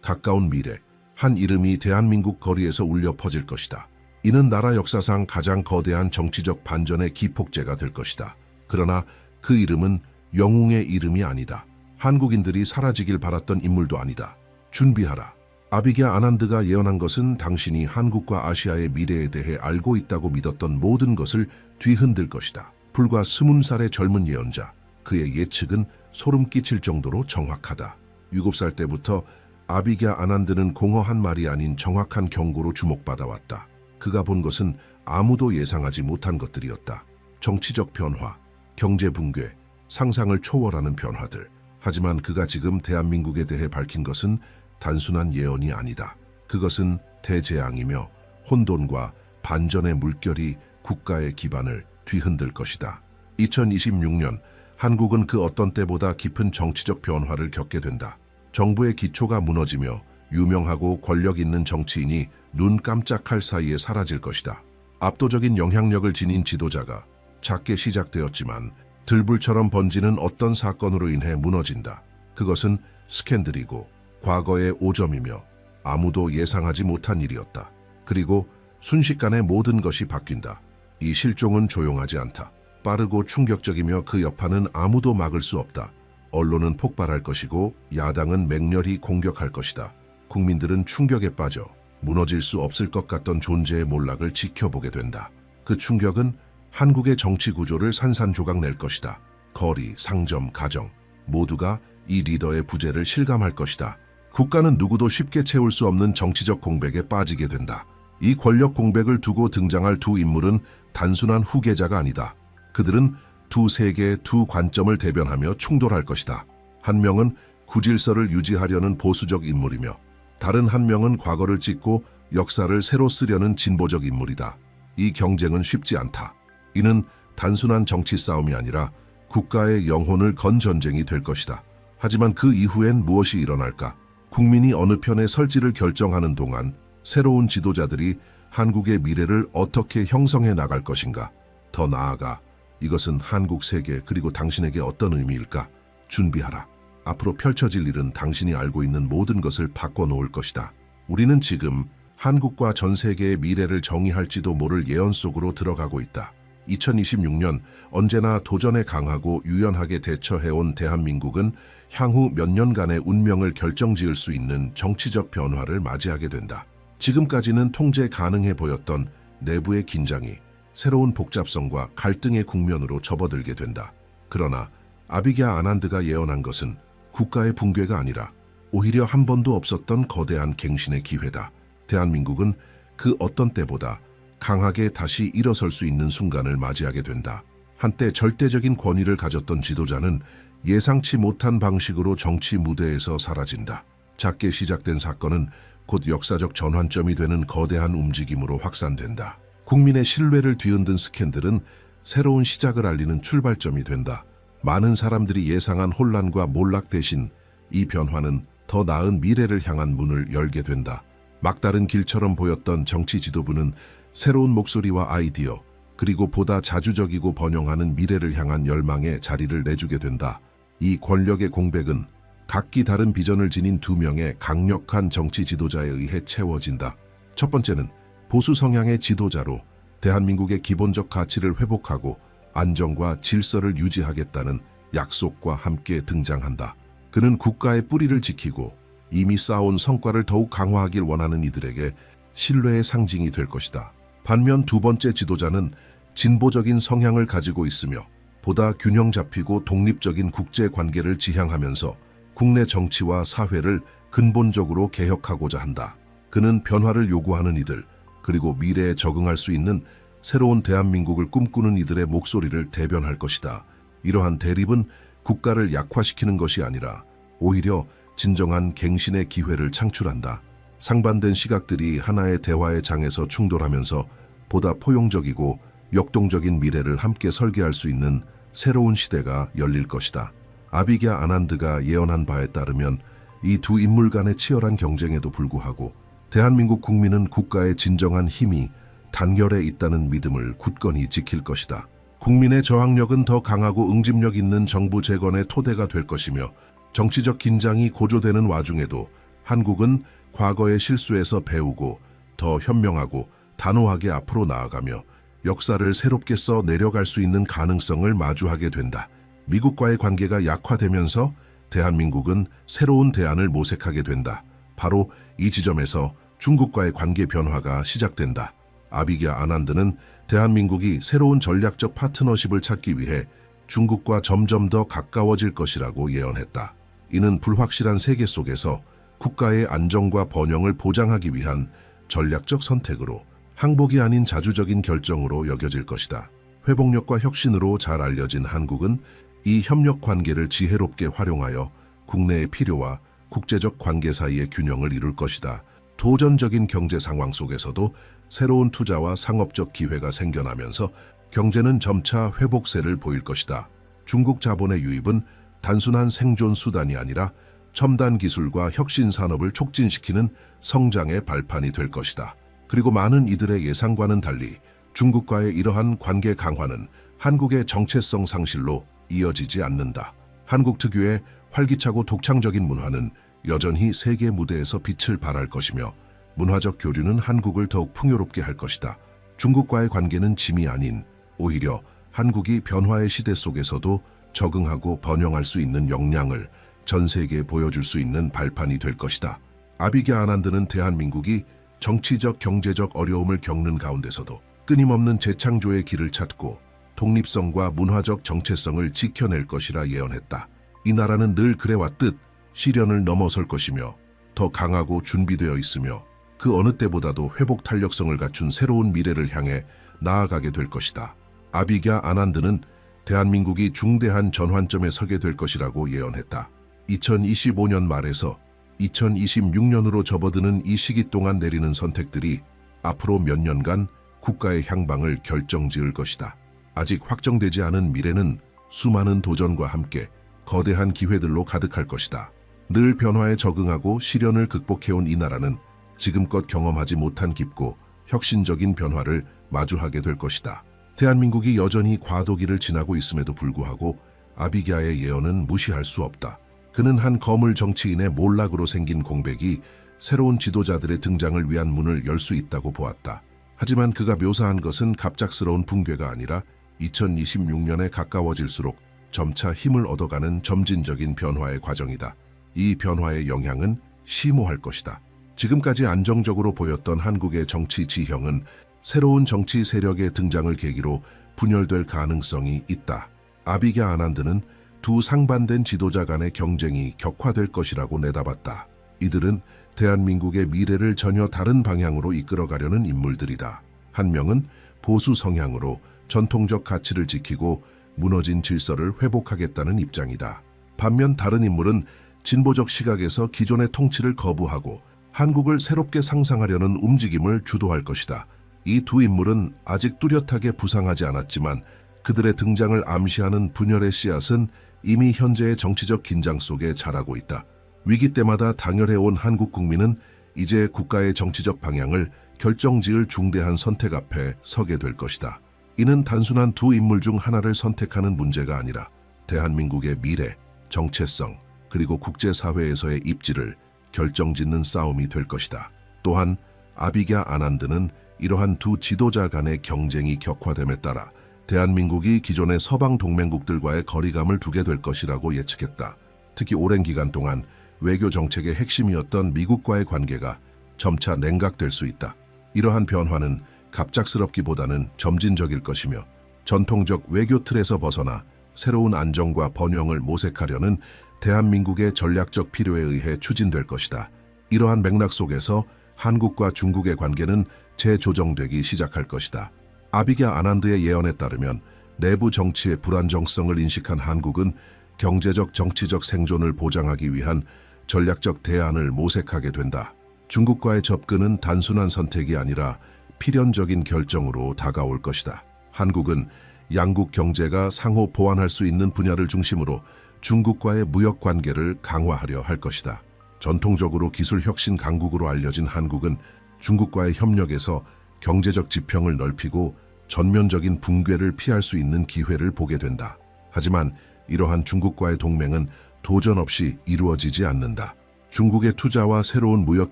가까운 미래 한 이름이 대한민국 거리에서 울려 퍼질 것이다. 이는 나라 역사상 가장 거대한 정치적 반전의 기폭제가 될 것이다. 그러나 그 이름은 영웅의 이름이 아니다. 한국인들이 사라지길 바랐던 인물도 아니다. 준비하라. 아비게 아난드가 예언한 것은 당신이 한국과 아시아의 미래에 대해 알고 있다고 믿었던 모든 것을 뒤흔들 것이다. 불과 20살의 젊은 예언자, 그의 예측은 소름 끼칠 정도로 정확하다. 7살 때부터 아비게 아난드는 공허 한 말이 아닌 정확한 경고로 주목받아왔다. 그가 본 것은 아무도 예상하지 못한 것들이었다. 정치적 변화, 경제 붕괴, 상상을 초월하는 변화들. 하지만 그가 지금 대한민국에 대해 밝힌 것은 단순한 예언이 아니다. 그것은 대재앙이며 혼돈과 반전의 물결이 국가의 기반을 뒤흔들 것이다. 2026년 한국은 그 어떤 때보다 깊은 정치적 변화를 겪게 된다. 정부의 기초가 무너지며 유명하고 권력 있는 정치인이 눈 깜짝할 사이에 사라질 것이다. 압도적인 영향력을 지닌 지도자가 작게 시작되었지만 들불처럼 번지는 어떤 사건으로 인해 무너진다. 그것은 스캔들이고 과거의 오점이며 아무도 예상하지 못한 일이었다. 그리고 순식간에 모든 것이 바뀐다. 이 실종은 조용하지 않다. 빠르고 충격적이며 그 여파는 아무도 막을 수 없다. 언론은 폭발할 것이고 야당은 맹렬히 공격할 것이다. 국민들은 충격에 빠져 무너질 수 없을 것 같던 존재의 몰락을 지켜보게 된다. 그 충격은 한국의 정치 구조를 산산조각 낼 것이다. 거리, 상점, 가정 모두가 이 리더의 부재를 실감할 것이다. 국가는 누구도 쉽게 채울 수 없는 정치적 공백에 빠지게 된다. 이 권력 공백을 두고 등장할 두 인물은 단순한 후계자가 아니다. 그들은 두 세계, 두 관점을 대변하며 충돌할 것이다. 한 명은 구질서를 유지하려는 보수적 인물이며 다른 한 명은 과거를 찢고 역사를 새로 쓰려는 진보적 인물이다. 이 경쟁은 쉽지 않다. 이는 단순한 정치 싸움이 아니라 국가의 영혼을 건 전쟁이 될 것이다. 하지만 그 이후엔 무엇이 일어날까? 국민이 어느 편에 설지를 결정하는 동안 새로운 지도자들이 한국의 미래를 어떻게 형성해 나갈 것인가? 더 나아가 이것은 한국 세계 그리고 당신에게 어떤 의미일까? 준비하라. 앞으로 펼쳐질 일은 당신이 알고 있는 모든 것을 바꿔놓을 것이다. 우리는 지금 한국과 전 세계의 미래를 정의할지도 모를 예언 속으로 들어가고 있다. 2026년 언제나 도전에 강하고 유연하게 대처해온 대한민국은 향후 몇 년간의 운명을 결정지을 수 있는 정치적 변화를 맞이하게 된다. 지금까지는 통제 가능해 보였던 내부의 긴장이 새로운 복잡성과 갈등의 국면으로 접어들게 된다. 그러나 아비게 아난드가 예언한 것은 국가의 붕괴가 아니라 오히려 한 번도 없었던 거대한 갱신의 기회다. 대한민국은 그 어떤 때보다 강하게 다시 일어설 수 있는 순간을 맞이하게 된다. 한때 절대적인 권위를 가졌던 지도자는 예상치 못한 방식으로 정치 무대에서 사라진다. 작게 시작된 사건은 곧 역사적 전환점이 되는 거대한 움직임으로 확산된다. 국민의 신뢰를 뒤흔든 스캔들은 새로운 시작을 알리는 출발점이 된다. 많은 사람들이 예상한 혼란과 몰락 대신 이 변화는 더 나은 미래를 향한 문을 열게 된다. 막다른 길처럼 보였던 정치 지도부는 새로운 목소리와 아이디어, 그리고 보다 자주적이고 번영하는 미래를 향한 열망에 자리를 내주게 된다. 이 권력의 공백은 각기 다른 비전을 지닌 두 명의 강력한 정치 지도자에 의해 채워진다. 첫 번째는 보수 성향의 지도자로 대한민국의 기본적 가치를 회복하고 안정과 질서를 유지하겠다는 약속과 함께 등장한다. 그는 국가의 뿌리를 지키고 이미 쌓아온 성과를 더욱 강화하길 원하는 이들에게 신뢰의 상징이 될 것이다. 반면 두 번째 지도자는 진보적인 성향을 가지고 있으며 보다 균형 잡히고 독립적인 국제 관계를 지향하면서 국내 정치와 사회를 근본적으로 개혁하고자 한다. 그는 변화를 요구하는 이들, 그리고 미래에 적응할 수 있는 새로운 대한민국을 꿈꾸는 이들의 목소리를 대변할 것이다. 이러한 대립은 국가를 약화시키는 것이 아니라 오히려 진정한 갱신의 기회를 창출한다. 상반된 시각들이 하나의 대화의 장에서 충돌하면서 보다 포용적이고 역동적인 미래를 함께 설계할 수 있는 새로운 시대가 열릴 것이다. 아비게 아난드가 예언한 바에 따르면 이 두 인물 간의 치열한 경쟁에도 불구하고 대한민국 국민은 국가의 진정한 힘이 단결에 있다는 믿음을 굳건히 지킬 것이다. 국민의 저항력은 더 강하고 응집력 있는 정부 재건의 토대가 될 것이며 정치적 긴장이 고조되는 와중에도 한국은 과거의 실수에서 배우고 더 현명하고 단호하게 앞으로 나아가며 역사를 새롭게 써 내려갈 수 있는 가능성을 마주하게 된다. 미국과의 관계가 약화되면서 대한민국은 새로운 대안을 모색하게 된다. 바로 이 지점에서 중국과의 관계 변화가 시작된다. 아비갸 아난드는 대한민국이 새로운 전략적 파트너십을 찾기 위해 중국과 점점 더 가까워질 것이라고 예언했다. 이는 불확실한 세계 속에서 국가의 안정과 번영을 보장하기 위한 전략적 선택으로 항복이 아닌 자주적인 결정으로 여겨질 것이다. 회복력과 혁신으로 잘 알려진 한국은 이 협력 관계를 지혜롭게 활용하여 국내의 필요와 국제적 관계 사이의 균형을 이룰 것이다. 도전적인 경제 상황 속에서도 새로운 투자와 상업적 기회가 생겨나면서 경제는 점차 회복세를 보일 것이다. 중국 자본의 유입은 단순한 생존 수단이 아니라 첨단 기술과 혁신 산업을 촉진시키는 성장의 발판이 될 것이다. 그리고 많은 이들의 예상과는 달리 중국과의 이러한 관계 강화는 한국의 정체성 상실로 이어지지 않는다. 한국 특유의 활기차고 독창적인 문화는 여전히 세계 무대에서 빛을 발할 것이며 문화적 교류는 한국을 더욱 풍요롭게 할 것이다. 중국과의 관계는 짐이 아닌 오히려 한국이 변화의 시대 속에서도 적응하고 번영할 수 있는 역량을 전 세계에 보여줄 수 있는 발판이 될 것이다. 아비갸 아난드는 대한민국이 정치적 경제적 어려움을 겪는 가운데서도 끊임없는 재창조의 길을 찾고 독립성과 문화적 정체성을 지켜낼 것이라 예언했다. 이 나라는 늘 그래왔듯 시련을 넘어설 것이며 더 강하고 준비되어 있으며 그 어느 때보다도 회복 탄력성을 갖춘 새로운 미래를 향해 나아가게 될 것이다. 아비갸 아난드는 대한민국이 중대한 전환점에 서게 될 것이라고 예언했다. 2025년 말에서 2026년으로 접어드는 이 시기 동안 내리는 선택들이 앞으로 몇 년간 국가의 향방을 결정지을 것이다. 아직 확정되지 않은 미래는 수많은 도전과 함께 거대한 기회들로 가득할 것이다. 늘 변화에 적응하고 시련을 극복해온 이 나라는 지금껏 경험하지 못한 깊고 혁신적인 변화를 마주하게 될 것이다. 대한민국이 여전히 과도기를 지나고 있음에도 불구하고 아비갸의 예언은 무시할 수 없다. 그는 한 거물 정치인의 몰락으로 생긴 공백이 새로운 지도자들의 등장을 위한 문을 열 수 있다고 보았다. 하지만 그가 묘사한 것은 갑작스러운 붕괴가 아니라 2026년에 가까워질수록 점차 힘을 얻어가는 점진적인 변화의 과정이다. 이 변화의 영향은 심오할 것이다. 지금까지 안정적으로 보였던 한국의 정치 지형은 새로운 정치 세력의 등장을 계기로 분열될 가능성이 있다. 아비갸 아난드는 두 상반된 지도자 간의 경쟁이 격화될 것이라고 내다봤다. 이들은 대한민국의 미래를 전혀 다른 방향으로 이끌어가려는 인물들이다. 한 명은 보수 성향으로 전통적 가치를 지키고 무너진 질서를 회복하겠다는 입장이다. 반면 다른 인물은 진보적 시각에서 기존의 통치를 거부하고 한국을 새롭게 상상하려는 움직임을 주도할 것이다. 이 두 인물은 아직 뚜렷하게 부상하지 않았지만 그들의 등장을 암시하는 분열의 씨앗은 이미 현재의 정치적 긴장 속에 자라고 있다. 위기 때마다 당열해온 한국 국민은 이제 국가의 정치적 방향을 결정지을 중대한 선택 앞에 서게 될 것이다. 이는 단순한 두 인물 중 하나를 선택하는 문제가 아니라 대한민국의 미래, 정체성, 그리고 국제사회에서의 입지를 결정짓는 싸움이 될 것이다. 또한 아비갸 아난드는 이러한 두 지도자 간의 경쟁이 격화됨에 따라 대한민국이 기존의 서방 동맹국들과의 거리감을 두게 될 것이라고 예측했다. 특히 오랜 기간 동안 외교 정책의 핵심이었던 미국과의 관계가 점차 냉각될 수 있다. 이러한 변화는 갑작스럽기보다는 점진적일 것이며 전통적 외교 틀에서 벗어나 새로운 안정과 번영을 모색하려는 대한민국의 전략적 필요에 의해 추진될 것이다. 이러한 맥락 속에서 한국과 중국의 관계는 재조정되기 시작할 것이다. 아비갸 아난드의 예언에 따르면 내부 정치의 불안정성을 인식한 한국은 경제적 정치적 생존을 보장하기 위한 전략적 대안을 모색하게 된다. 중국과의 접근은 단순한 선택이 아니라 필연적인 결정으로 다가올 것이다. 한국은 양국 경제가 상호 보완할 수 있는 분야를 중심으로 중국과의 무역 관계를 강화하려 할 것이다. 전통적으로 기술 혁신 강국으로 알려진 한국은 중국과의 협력에서 경제적 지평을 넓히고 전면적인 붕괴를 피할 수 있는 기회를 보게 된다. 하지만 이러한 중국과의 동맹은 도전 없이 이루어지지 않는다. 중국의 투자와 새로운 무역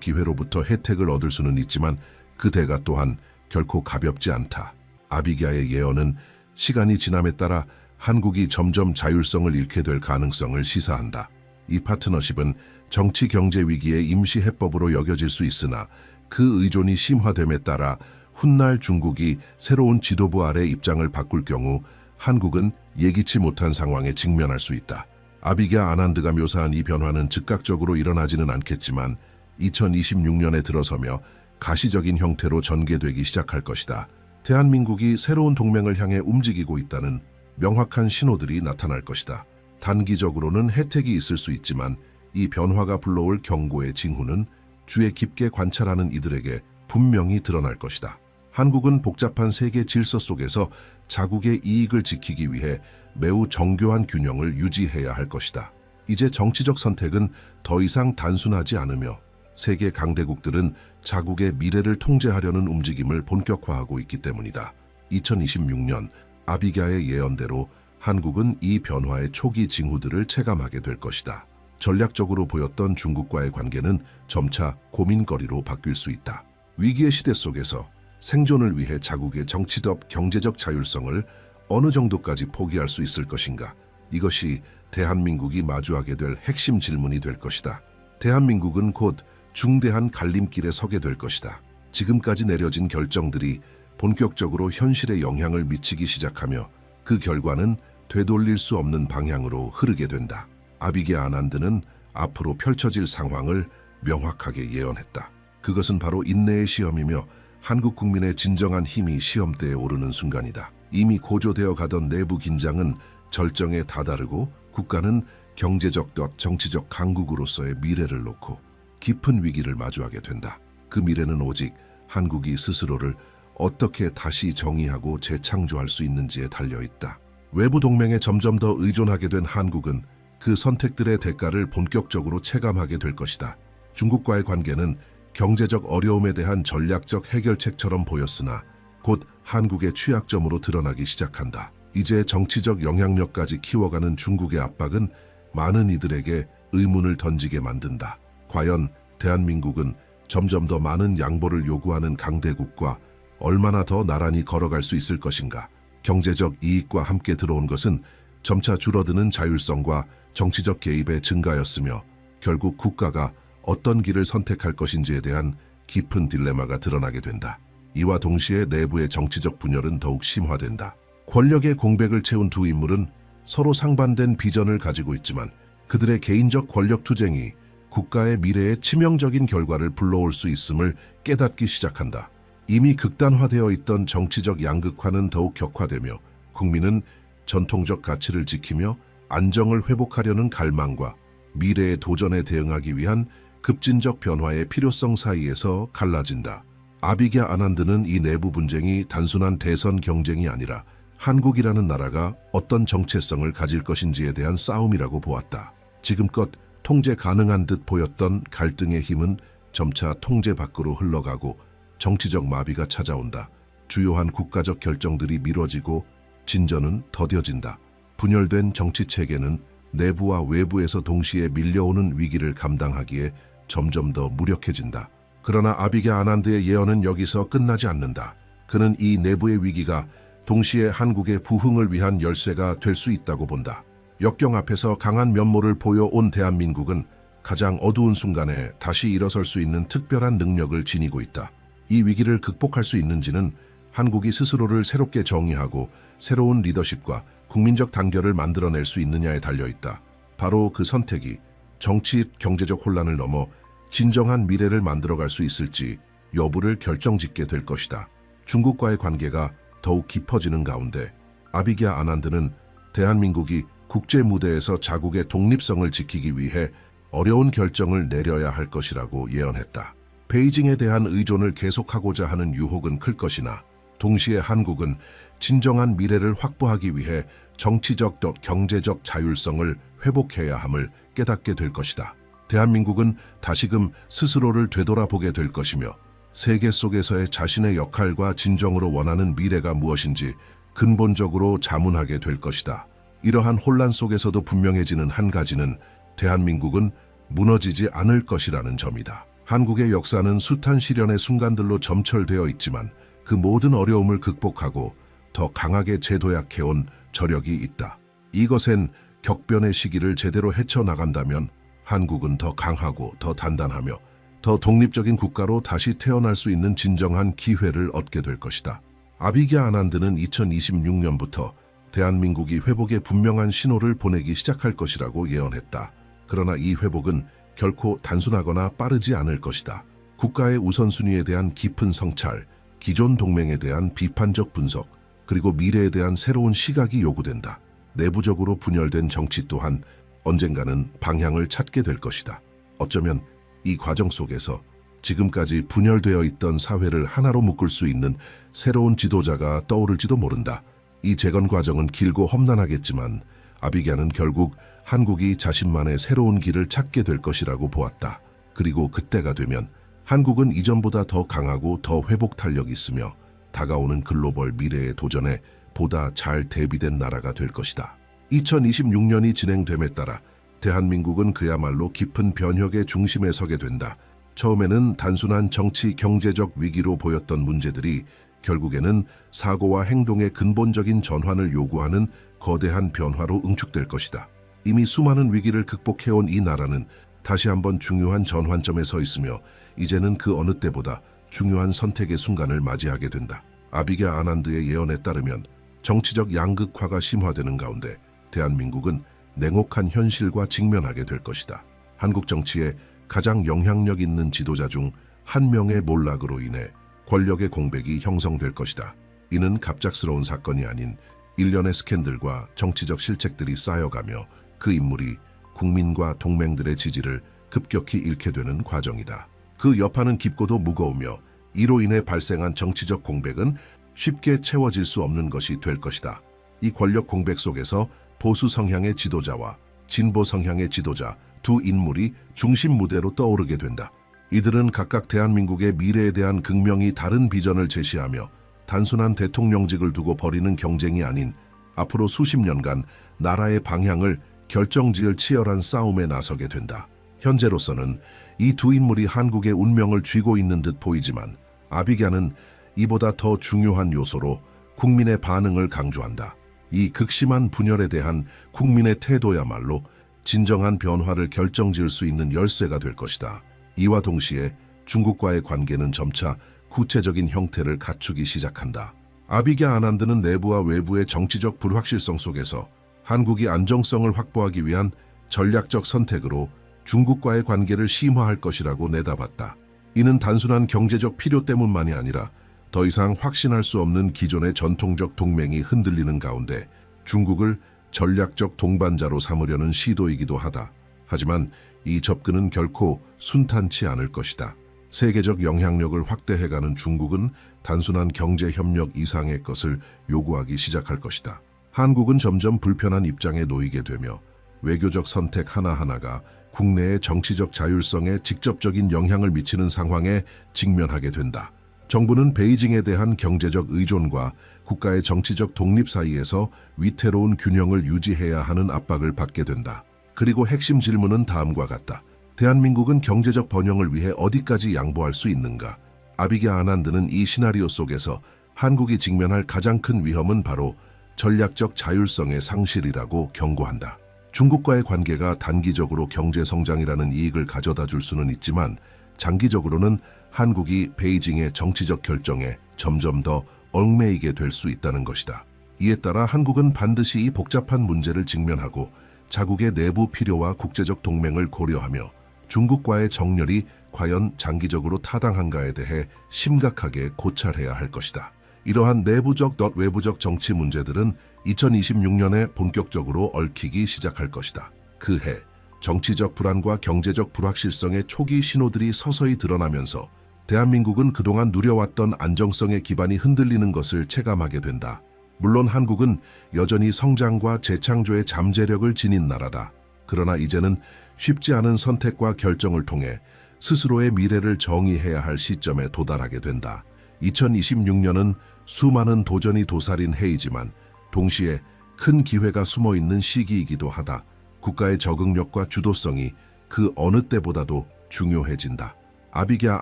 기회로부터 혜택을 얻을 수는 있지만 그 대가 또한 결코 가볍지 않다. 아비갸의 예언은 시간이 지남에 따라 한국이 점점 자율성을 잃게 될 가능성을 시사한다. 이 파트너십은 정치 경제 위기의 임시 해법으로 여겨질 수 있으나 그 의존이 심화됨에 따라 훗날 중국이 새로운 지도부 아래 입장을 바꿀 경우 한국은 예기치 못한 상황에 직면할 수 있다. 아비갸 아난드가 묘사한 이 변화는 즉각적으로 일어나지는 않겠지만 2026년에 들어서며 가시적인 형태로 전개되기 시작할 것이다. 대한민국이 새로운 동맹을 향해 움직이고 있다는 명확한 신호들이 나타날 것이다. 단기적으로는 혜택이 있을 수 있지만 이 변화가 불러올 경고의 징후는 주의 깊게 관찰하는 이들에게 분명히 드러날 것이다. 한국은 복잡한 세계 질서 속에서 자국의 이익을 지키기 위해 매우 정교한 균형을 유지해야 할 것이다. 이제 정치적 선택은 더 이상 단순하지 않으며 세계 강대국들은 자국의 미래를 통제하려는 움직임을 본격화하고 있기 때문이다. 2026년 아비갸의 예언대로 한국은 이 변화의 초기 징후들을 체감하게 될 것이다. 전략적으로 보였던 중국과의 관계는 점차 고민거리로 바뀔 수 있다. 위기의 시대 속에서 생존을 위해 자국의 정치적, 경제적 자율성을 어느 정도까지 포기할 수 있을 것인가? 이것이 대한민국이 마주하게 될 핵심 질문이 될 것이다. 대한민국은 곧 중대한 갈림길에 서게 될 것이다. 지금까지 내려진 결정들이 본격적으로 현실에 영향을 미치기 시작하며 그 결과는 되돌릴 수 없는 방향으로 흐르게 된다. 아비갸 아난드는 앞으로 펼쳐질 상황을 명확하게 예언했다. 그것은 바로 인내의 시험이며 한국 국민의 진정한 힘이 시험대에 오르는 순간이다. 이미 고조되어 가던 내부 긴장은 절정에 다다르고 국가는 경제적, 정치적 강국으로서의 미래를 놓고 깊은 위기를 마주하게 된다. 그 미래는 오직 한국이 스스로를 어떻게 다시 정의하고 재창조할 수 있는지에 달려있다. 외부 동맹에 점점 더 의존하게 된 한국은 그 선택들의 대가를 본격적으로 체감하게 될 것이다. 중국과의 관계는 경제적 어려움에 대한 전략적 해결책처럼 보였으나 곧 한국의 취약점으로 드러나기 시작한다. 이제 정치적 영향력까지 키워가는 중국의 압박은 많은 이들에게 의문을 던지게 만든다. 과연 대한민국은 점점 더 많은 양보를 요구하는 강대국과 얼마나 더 나란히 걸어갈 수 있을 것인가? 경제적 이익과 함께 들어온 것은 점차 줄어드는 자율성과 정치적 개입의 증가였으며 결국 국가가 어떤 길을 선택할 것인지에 대한 깊은 딜레마가 드러나게 된다. 이와 동시에 내부의 정치적 분열은 더욱 심화된다. 권력의 공백을 채운 두 인물은 서로 상반된 비전을 가지고 있지만 그들의 개인적 권력 투쟁이 국가의 미래에 치명적인 결과를 불러올 수 있음을 깨닫기 시작한다. 이미 극단화되어 있던 정치적 양극화는 더욱 격화되며 국민은 전통적 가치를 지키며 안정을 회복하려는 갈망과 미래의 도전에 대응하기 위한 급진적 변화의 필요성 사이에서 갈라진다. 아비갸 아난드는 이 내부 분쟁이 단순한 대선 경쟁이 아니라 한국이라는 나라가 어떤 정체성을 가질 것인지에 대한 싸움이라고 보았다. 지금껏 통제 가능한 듯 보였던 갈등의 힘은 점차 통제 밖으로 흘러가고 정치적 마비가 찾아온다. 주요한 국가적 결정들이 미뤄지고 진전은 더뎌진다. 분열된 정치 체계는 내부와 외부에서 동시에 밀려오는 위기를 감당하기에 점점 더 무력해진다. 그러나 아비갸 아난드의 예언은 여기서 끝나지 않는다. 그는 이 내부의 위기가 동시에 한국의 부흥을 위한 열쇠가 될 수 있다고 본다. 역경 앞에서 강한 면모를 보여온 대한민국은 가장 어두운 순간에 다시 일어설 수 있는 특별한 능력을 지니고 있다. 이 위기를 극복할 수 있는지는 한국이 스스로를 새롭게 정의하고 새로운 리더십과 국민적 단결을 만들어낼 수 있느냐에 달려있다. 바로 그 선택이 정치, 경제적 혼란을 넘어 진정한 미래를 만들어갈 수 있을지 여부를 결정짓게 될 것이다. 중국과의 관계가 더욱 깊어지는 가운데 아비갸 아난드는 대한민국이 국제 무대에서 자국의 독립성을 지키기 위해 어려운 결정을 내려야 할 것이라고 예언했다. 베이징에 대한 의존을 계속하고자 하는 유혹은 클 것이나 동시에 한국은 진정한 미래를 확보하기 위해 정치적, 경제적 자율성을 회복해야 함을 깨닫게 될 것이다. 대한민국은 다시금 스스로를 되돌아보게 될 것이며 세계 속에서의 자신의 역할과 진정으로 원하는 미래가 무엇인지 근본적으로 자문하게 될 것이다. 이러한 혼란 속에서도 분명해지는 한 가지는 대한민국은 무너지지 않을 것이라는 점이다. 한국의 역사는 숱한 시련의 순간들로 점철되어 있지만 그 모든 어려움을 극복하고 더 강하게 재도약해온 저력이 있다. 이것엔 격변의 시기를 제대로 헤쳐나간다면 한국은 더 강하고 더 단단하며 더 독립적인 국가로 다시 태어날 수 있는 진정한 기회를 얻게 될 것이다. 아비게 아난드는 2026년부터 대한민국이 회복의 분명한 신호를 보내기 시작할 것이라고 예언했다. 그러나 이 회복은 결코 단순하거나 빠르지 않을 것이다. 국가의 우선순위에 대한 깊은 성찰, 기존 동맹에 대한 비판적 분석, 그리고 미래에 대한 새로운 시각이 요구된다. 내부적으로 분열된 정치 또한 언젠가는 방향을 찾게 될 것이다. 어쩌면 이 과정 속에서 지금까지 분열되어 있던 사회를 하나로 묶을 수 있는 새로운 지도자가 떠오를지도 모른다. 이 재건 과정은 길고 험난하겠지만 아비게아는 결국 한국이 자신만의 새로운 길을 찾게 될 것이라고 보았다. 그리고 그때가 되면 한국은 이전보다 더 강하고 더 회복 탄력이 있으며 다가오는 글로벌 미래의 도전에 보다 잘 대비된 나라가 될 것이다. 2026년이 진행됨에 따라 대한민국은 그야말로 깊은 변혁의 중심에 서게 된다. 처음에는 단순한 정치, 경제적 위기로 보였던 문제들이 결국에는 사고와 행동의 근본적인 전환을 요구하는 거대한 변화로 응축될 것이다. 이미 수많은 위기를 극복해온 이 나라는 다시 한번 중요한 전환점에 서 있으며 이제는 그 어느 때보다 중요한 선택의 순간을 맞이하게 된다. 아비게 아난드의 예언에 따르면 정치적 양극화가 심화되는 가운데 대한민국은 냉혹한 현실과 직면하게 될 것이다. 한국 정치에 가장 영향력 있는 지도자 중 한 명의 몰락으로 인해 권력의 공백이 형성될 것이다. 이는 갑작스러운 사건이 아닌 일련의 스캔들과 정치적 실책들이 쌓여가며 그 인물이 국민과 동맹들의 지지를 급격히 잃게 되는 과정이다. 그 여파는 깊고도 무거우며 이로 인해 발생한 정치적 공백은 쉽게 채워질 수 없는 것이 될 것이다. 이 권력 공백 속에서 보수 성향의 지도자와 진보 성향의 지도자 두 인물이 중심 무대로 떠오르게 된다. 이들은 각각 대한민국의 미래에 대한 극명히 다른 비전을 제시하며 단순한 대통령직을 두고 벌이는 경쟁이 아닌 앞으로 수십 년간 나라의 방향을 결정지을 치열한 싸움에 나서게 된다. 현재로서는 이 두 인물이 한국의 운명을 쥐고 있는 듯 보이지만 아비게아는 이보다 더 중요한 요소로 국민의 반응을 강조한다. 이 극심한 분열에 대한 국민의 태도야말로 진정한 변화를 결정지을 수 있는 열쇠가 될 것이다. 이와 동시에 중국과의 관계는 점차 구체적인 형태를 갖추기 시작한다. 아비게 아난드는 내부와 외부의 정치적 불확실성 속에서 한국이 안정성을 확보하기 위한 전략적 선택으로 중국과의 관계를 심화할 것이라고 내다봤다. 이는 단순한 경제적 필요 때문만이 아니라 더 이상 확신할 수 없는 기존의 전통적 동맹이 흔들리는 가운데 중국을 전략적 동반자로 삼으려는 시도이기도 하다. 하지만 이 접근은 결코 순탄치 않을 것이다. 세계적 영향력을 확대해가는 중국은 단순한 경제협력 이상의 것을 요구하기 시작할 것이다. 한국은 점점 불편한 입장에 놓이게 되며 외교적 선택 하나하나가 국내의 정치적 자율성에 직접적인 영향을 미치는 상황에 직면하게 된다. 정부는 베이징에 대한 경제적 의존과 국가의 정치적 독립 사이에서 위태로운 균형을 유지해야 하는 압박을 받게 된다. 그리고 핵심 질문은 다음과 같다. 대한민국은 경제적 번영을 위해 어디까지 양보할 수 있는가? 아비게 아난드는 이 시나리오 속에서 한국이 직면할 가장 큰 위험은 바로 전략적 자율성의 상실이라고 경고한다. 중국과의 관계가 단기적으로 경제 성장이라는 이익을 가져다 줄 수는 있지만 장기적으로는 한국이 베이징의 정치적 결정에 점점 더 얽매이게 될 수 있다는 것이다. 이에 따라 한국은 반드시 이 복잡한 문제를 직면하고 자국의 내부 필요와 국제적 동맹을 고려하며 중국과의 정렬이 과연 장기적으로 타당한가에 대해 심각하게 고찰해야 할 것이다. 이러한 내부적 외부적 정치 문제들은 2026년에 본격적으로 얽히기 시작할 것이다. 그해 정치적 불안과 경제적 불확실성의 초기 신호들이 서서히 드러나면서 대한민국은 그동안 누려왔던 안정성의 기반이 흔들리는 것을 체감하게 된다. 물론 한국은 여전히 성장과 재창조의 잠재력을 지닌 나라다. 그러나 이제는 쉽지 않은 선택과 결정을 통해 스스로의 미래를 정의해야 할 시점에 도달하게 된다. 2026년은 수많은 도전이 도사린 해이지만 동시에 큰 기회가 숨어있는 시기이기도 하다. 국가의 적응력과 주도성이 그 어느 때보다도 중요해진다. 아비게아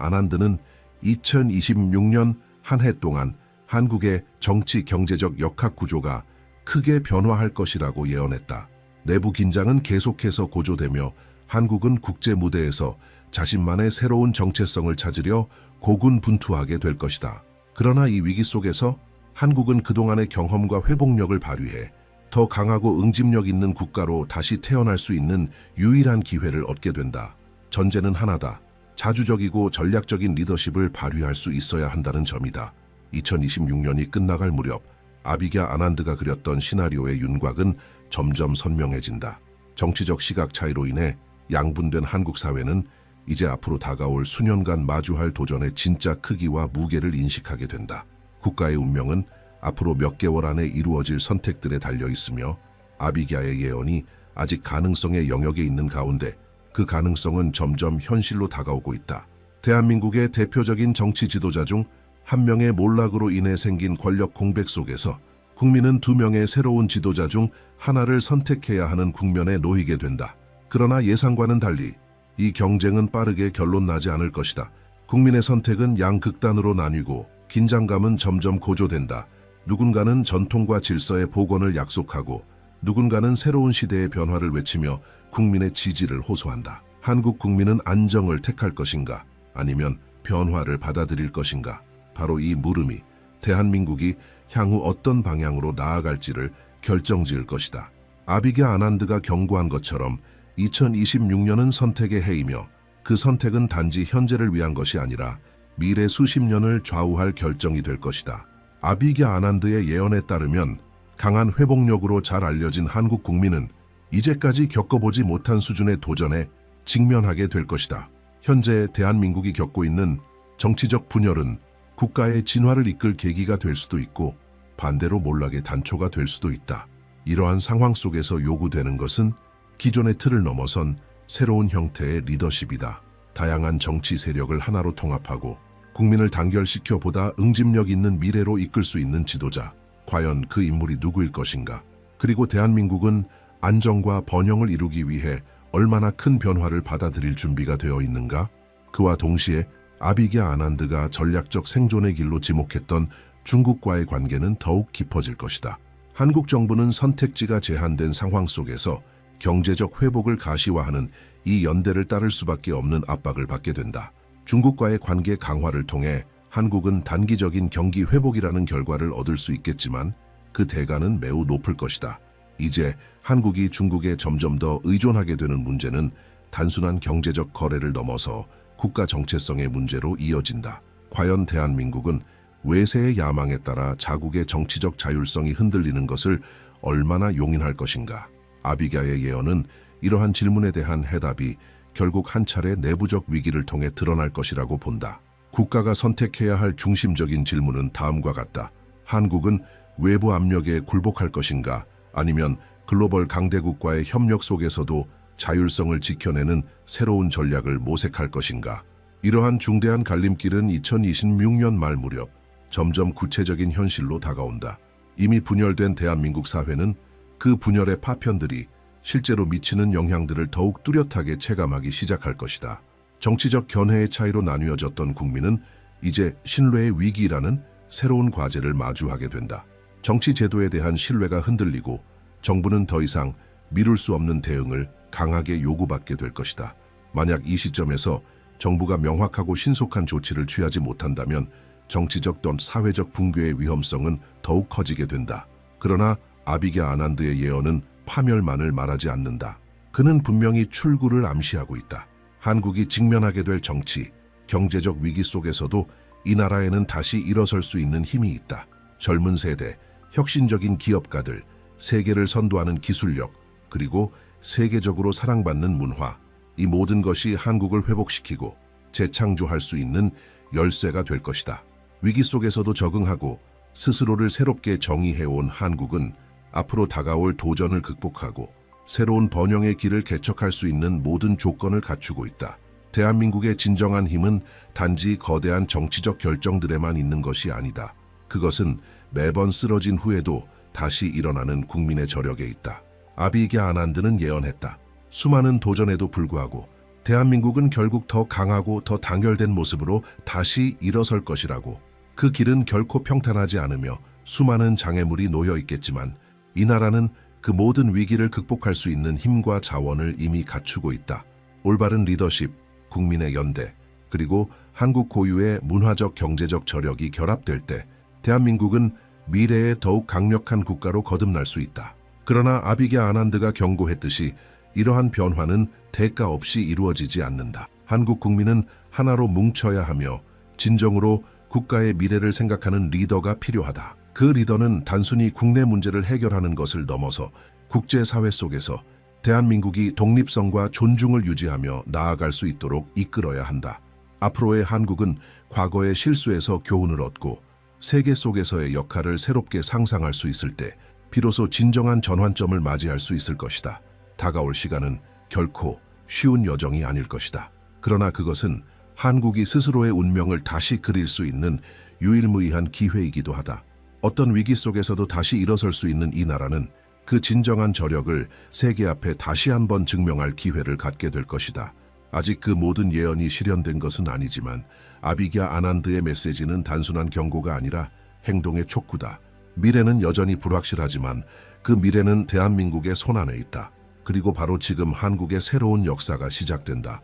아난드는 2026년 한 해 동안 한국의 정치 경제적 역학 구조가 크게 변화할 것이라고 예언했다. 내부 긴장은 계속해서 고조되며 한국은 국제 무대에서 자신만의 새로운 정체성을 찾으려 고군분투하게 될 것이다. 그러나 이 위기 속에서 한국은 그동안의 경험과 회복력을 발휘해 더 강하고 응집력 있는 국가로 다시 태어날 수 있는 유일한 기회를 얻게 된다. 전제는 하나다. 자주적이고 전략적인 리더십을 발휘할 수 있어야 한다는 점이다. 2026년이 끝나갈 무렵 아비게아 아난드가 그렸던 시나리오의 윤곽은 점점 선명해진다. 정치적 시각 차이로 인해 양분된 한국 사회는 이제 앞으로 다가올 수년간 마주할 도전의 진짜 크기와 무게를 인식하게 된다. 국가의 운명은 앞으로 몇 개월 안에 이루어질 선택들에 달려 있으며 아비게아의 예언이 아직 가능성의 영역에 있는 가운데 그 가능성은 점점 현실로 다가오고 있다. 대한민국의 대표적인 정치 지도자 중 한 명의 몰락으로 인해 생긴 권력 공백 속에서 국민은 두 명의 새로운 지도자 중 하나를 선택해야 하는 국면에 놓이게 된다. 그러나 예상과는 달리 이 경쟁은 빠르게 결론 나지 않을 것이다. 국민의 선택은 양극단으로 나뉘고 긴장감은 점점 고조된다. 누군가는 전통과 질서의 복원을 약속하고 누군가는 새로운 시대의 변화를 외치며 국민의 지지를 호소한다. 한국 국민은 안정을 택할 것인가 아니면 변화를 받아들일 것인가? 바로 이 물음이 대한민국이 향후 어떤 방향으로 나아갈지를 결정지을 것이다. 아비게아 아난드가 경고한 것처럼 2026년은 선택의 해이며 그 선택은 단지 현재를 위한 것이 아니라 미래 수십 년을 좌우할 결정이 될 것이다. 아비게아 아난드의 예언에 따르면 강한 회복력으로 잘 알려진 한국 국민은 이제까지 겪어보지 못한 수준의 도전에 직면하게 될 것이다. 현재 대한민국이 겪고 있는 정치적 분열은 국가의 진화를 이끌 계기가 될 수도 있고 반대로 몰락의 단초가 될 수도 있다. 이러한 상황 속에서 요구되는 것은 기존의 틀을 넘어선 새로운 형태의 리더십이다. 다양한 정치 세력을 하나로 통합하고 국민을 단결시켜 보다 응집력 있는 미래로 이끌 수 있는 지도자. 과연 그 인물이 누구일 것인가? 그리고 대한민국은 안정과 번영을 이루기 위해 얼마나 큰 변화를 받아들일 준비가 되어 있는가? 그와 동시에 아비게아 아난드가 전략적 생존의 길로 지목했던 중국과의 관계는 더욱 깊어질 것이다. 한국 정부는 선택지가 제한된 상황 속에서 경제적 회복을 가시화하는 이 연대를 따를 수밖에 없는 압박을 받게 된다. 중국과의 관계 강화를 통해 한국은 단기적인 경기 회복이라는 결과를 얻을 수 있겠지만 그 대가는 매우 높을 것이다. 이제 한국이 중국에 점점 더 의존하게 되는 문제는 단순한 경제적 거래를 넘어서 국가 정체성의 문제로 이어진다. 과연 대한민국은 외세의 야망에 따라 자국의 정치적 자율성이 흔들리는 것을 얼마나 용인할 것인가? 아비게아의 예언은 이러한 질문에 대한 해답이 결국 한 차례 내부적 위기를 통해 드러날 것이라고 본다. 국가가 선택해야 할 중심적인 질문은 다음과 같다. 한국은 외부 압력에 굴복할 것인가? 아니면 글로벌 강대국과의 협력 속에서도 자율성을 지켜내는 새로운 전략을 모색할 것인가? 이러한 중대한 갈림길은 2026년 말 무렵 점점 구체적인 현실로 다가온다. 이미 분열된 대한민국 사회는 그 분열의 파편들이 실제로 미치는 영향들을 더욱 뚜렷하게 체감하기 시작할 것이다. 정치적 견해의 차이로 나뉘어졌던 국민은 이제 신뢰의 위기라는 새로운 과제를 마주하게 된다. 정치 제도에 대한 신뢰가 흔들리고 정부는 더 이상 미룰 수 없는 대응을 강하게 요구받게 될 것이다. 만약 이 시점에서 정부가 명확하고 신속한 조치를 취하지 못한다면 정치적 또는 사회적 붕괴의 위험성은 더욱 커지게 된다. 그러나 아비게아 아난드의 예언은 파멸만을 말하지 않는다. 그는 분명히 출구를 암시하고 있다. 한국이 직면하게 될 정치, 경제적 위기 속에서도 이 나라에는 다시 일어설 수 있는 힘이 있다. 젊은 세대, 혁신적인 기업가들, 세계를 선도하는 기술력, 그리고 세계적으로 사랑받는 문화, 이 모든 것이 한국을 회복시키고 재창조할 수 있는 열쇠가 될 것이다. 위기 속에서도 적응하고 스스로를 새롭게 정의해온 한국은 앞으로 다가올 도전을 극복하고 새로운 번영의 길을 개척할 수 있는 모든 조건을 갖추고 있다. 대한민국의 진정한 힘은 단지 거대한 정치적 결정들에만 있는 것이 아니다. 그것은 매번 쓰러진 후에도 다시 일어나는 국민의 저력에 있다. 아비게아 아난드는 예언했다. 수많은 도전에도 불구하고 대한민국은 결국 더 강하고 더 단결된 모습으로 다시 일어설 것이라고. 그 길은 결코 평탄하지 않으며 수많은 장애물이 놓여 있겠지만 이 나라는 그 모든 위기를 극복할 수 있는 힘과 자원을 이미 갖추고 있다. 올바른 리더십, 국민의 연대, 그리고 한국 고유의 문화적 경제적 저력이 결합될 때 대한민국은 미래에 더욱 강력한 국가로 거듭날 수 있다. 그러나 아비게 아난드가 경고했듯이 이러한 변화는 대가 없이 이루어지지 않는다. 한국 국민은 하나로 뭉쳐야 하며 진정으로 국가의 미래를 생각하는 리더가 필요하다. 그 리더는 단순히 국내 문제를 해결하는 것을 넘어서 국제사회 속에서 대한민국이 독립성과 존중을 유지하며 나아갈 수 있도록 이끌어야 한다. 앞으로의 한국은 과거의 실수에서 교훈을 얻고 세계 속에서의 역할을 새롭게 상상할 수 있을 때 비로소 진정한 전환점을 맞이할 수 있을 것이다. 다가올 시간은 결코 쉬운 여정이 아닐 것이다. 그러나 그것은 한국이 스스로의 운명을 다시 그릴 수 있는 유일무이한 기회이기도 하다. 어떤 위기 속에서도 다시 일어설 수 있는 이 나라는 그 진정한 저력을 세계 앞에 다시 한번 증명할 기회를 갖게 될 것이다. 아직 그 모든 예언이 실현된 것은 아니지만 아비게 아난드의 메시지는 단순한 경고가 아니라 행동의 촉구다. 미래는 여전히 불확실하지만 그 미래는 대한민국의 손안에 있다. 그리고 바로 지금 한국의 새로운 역사가 시작된다.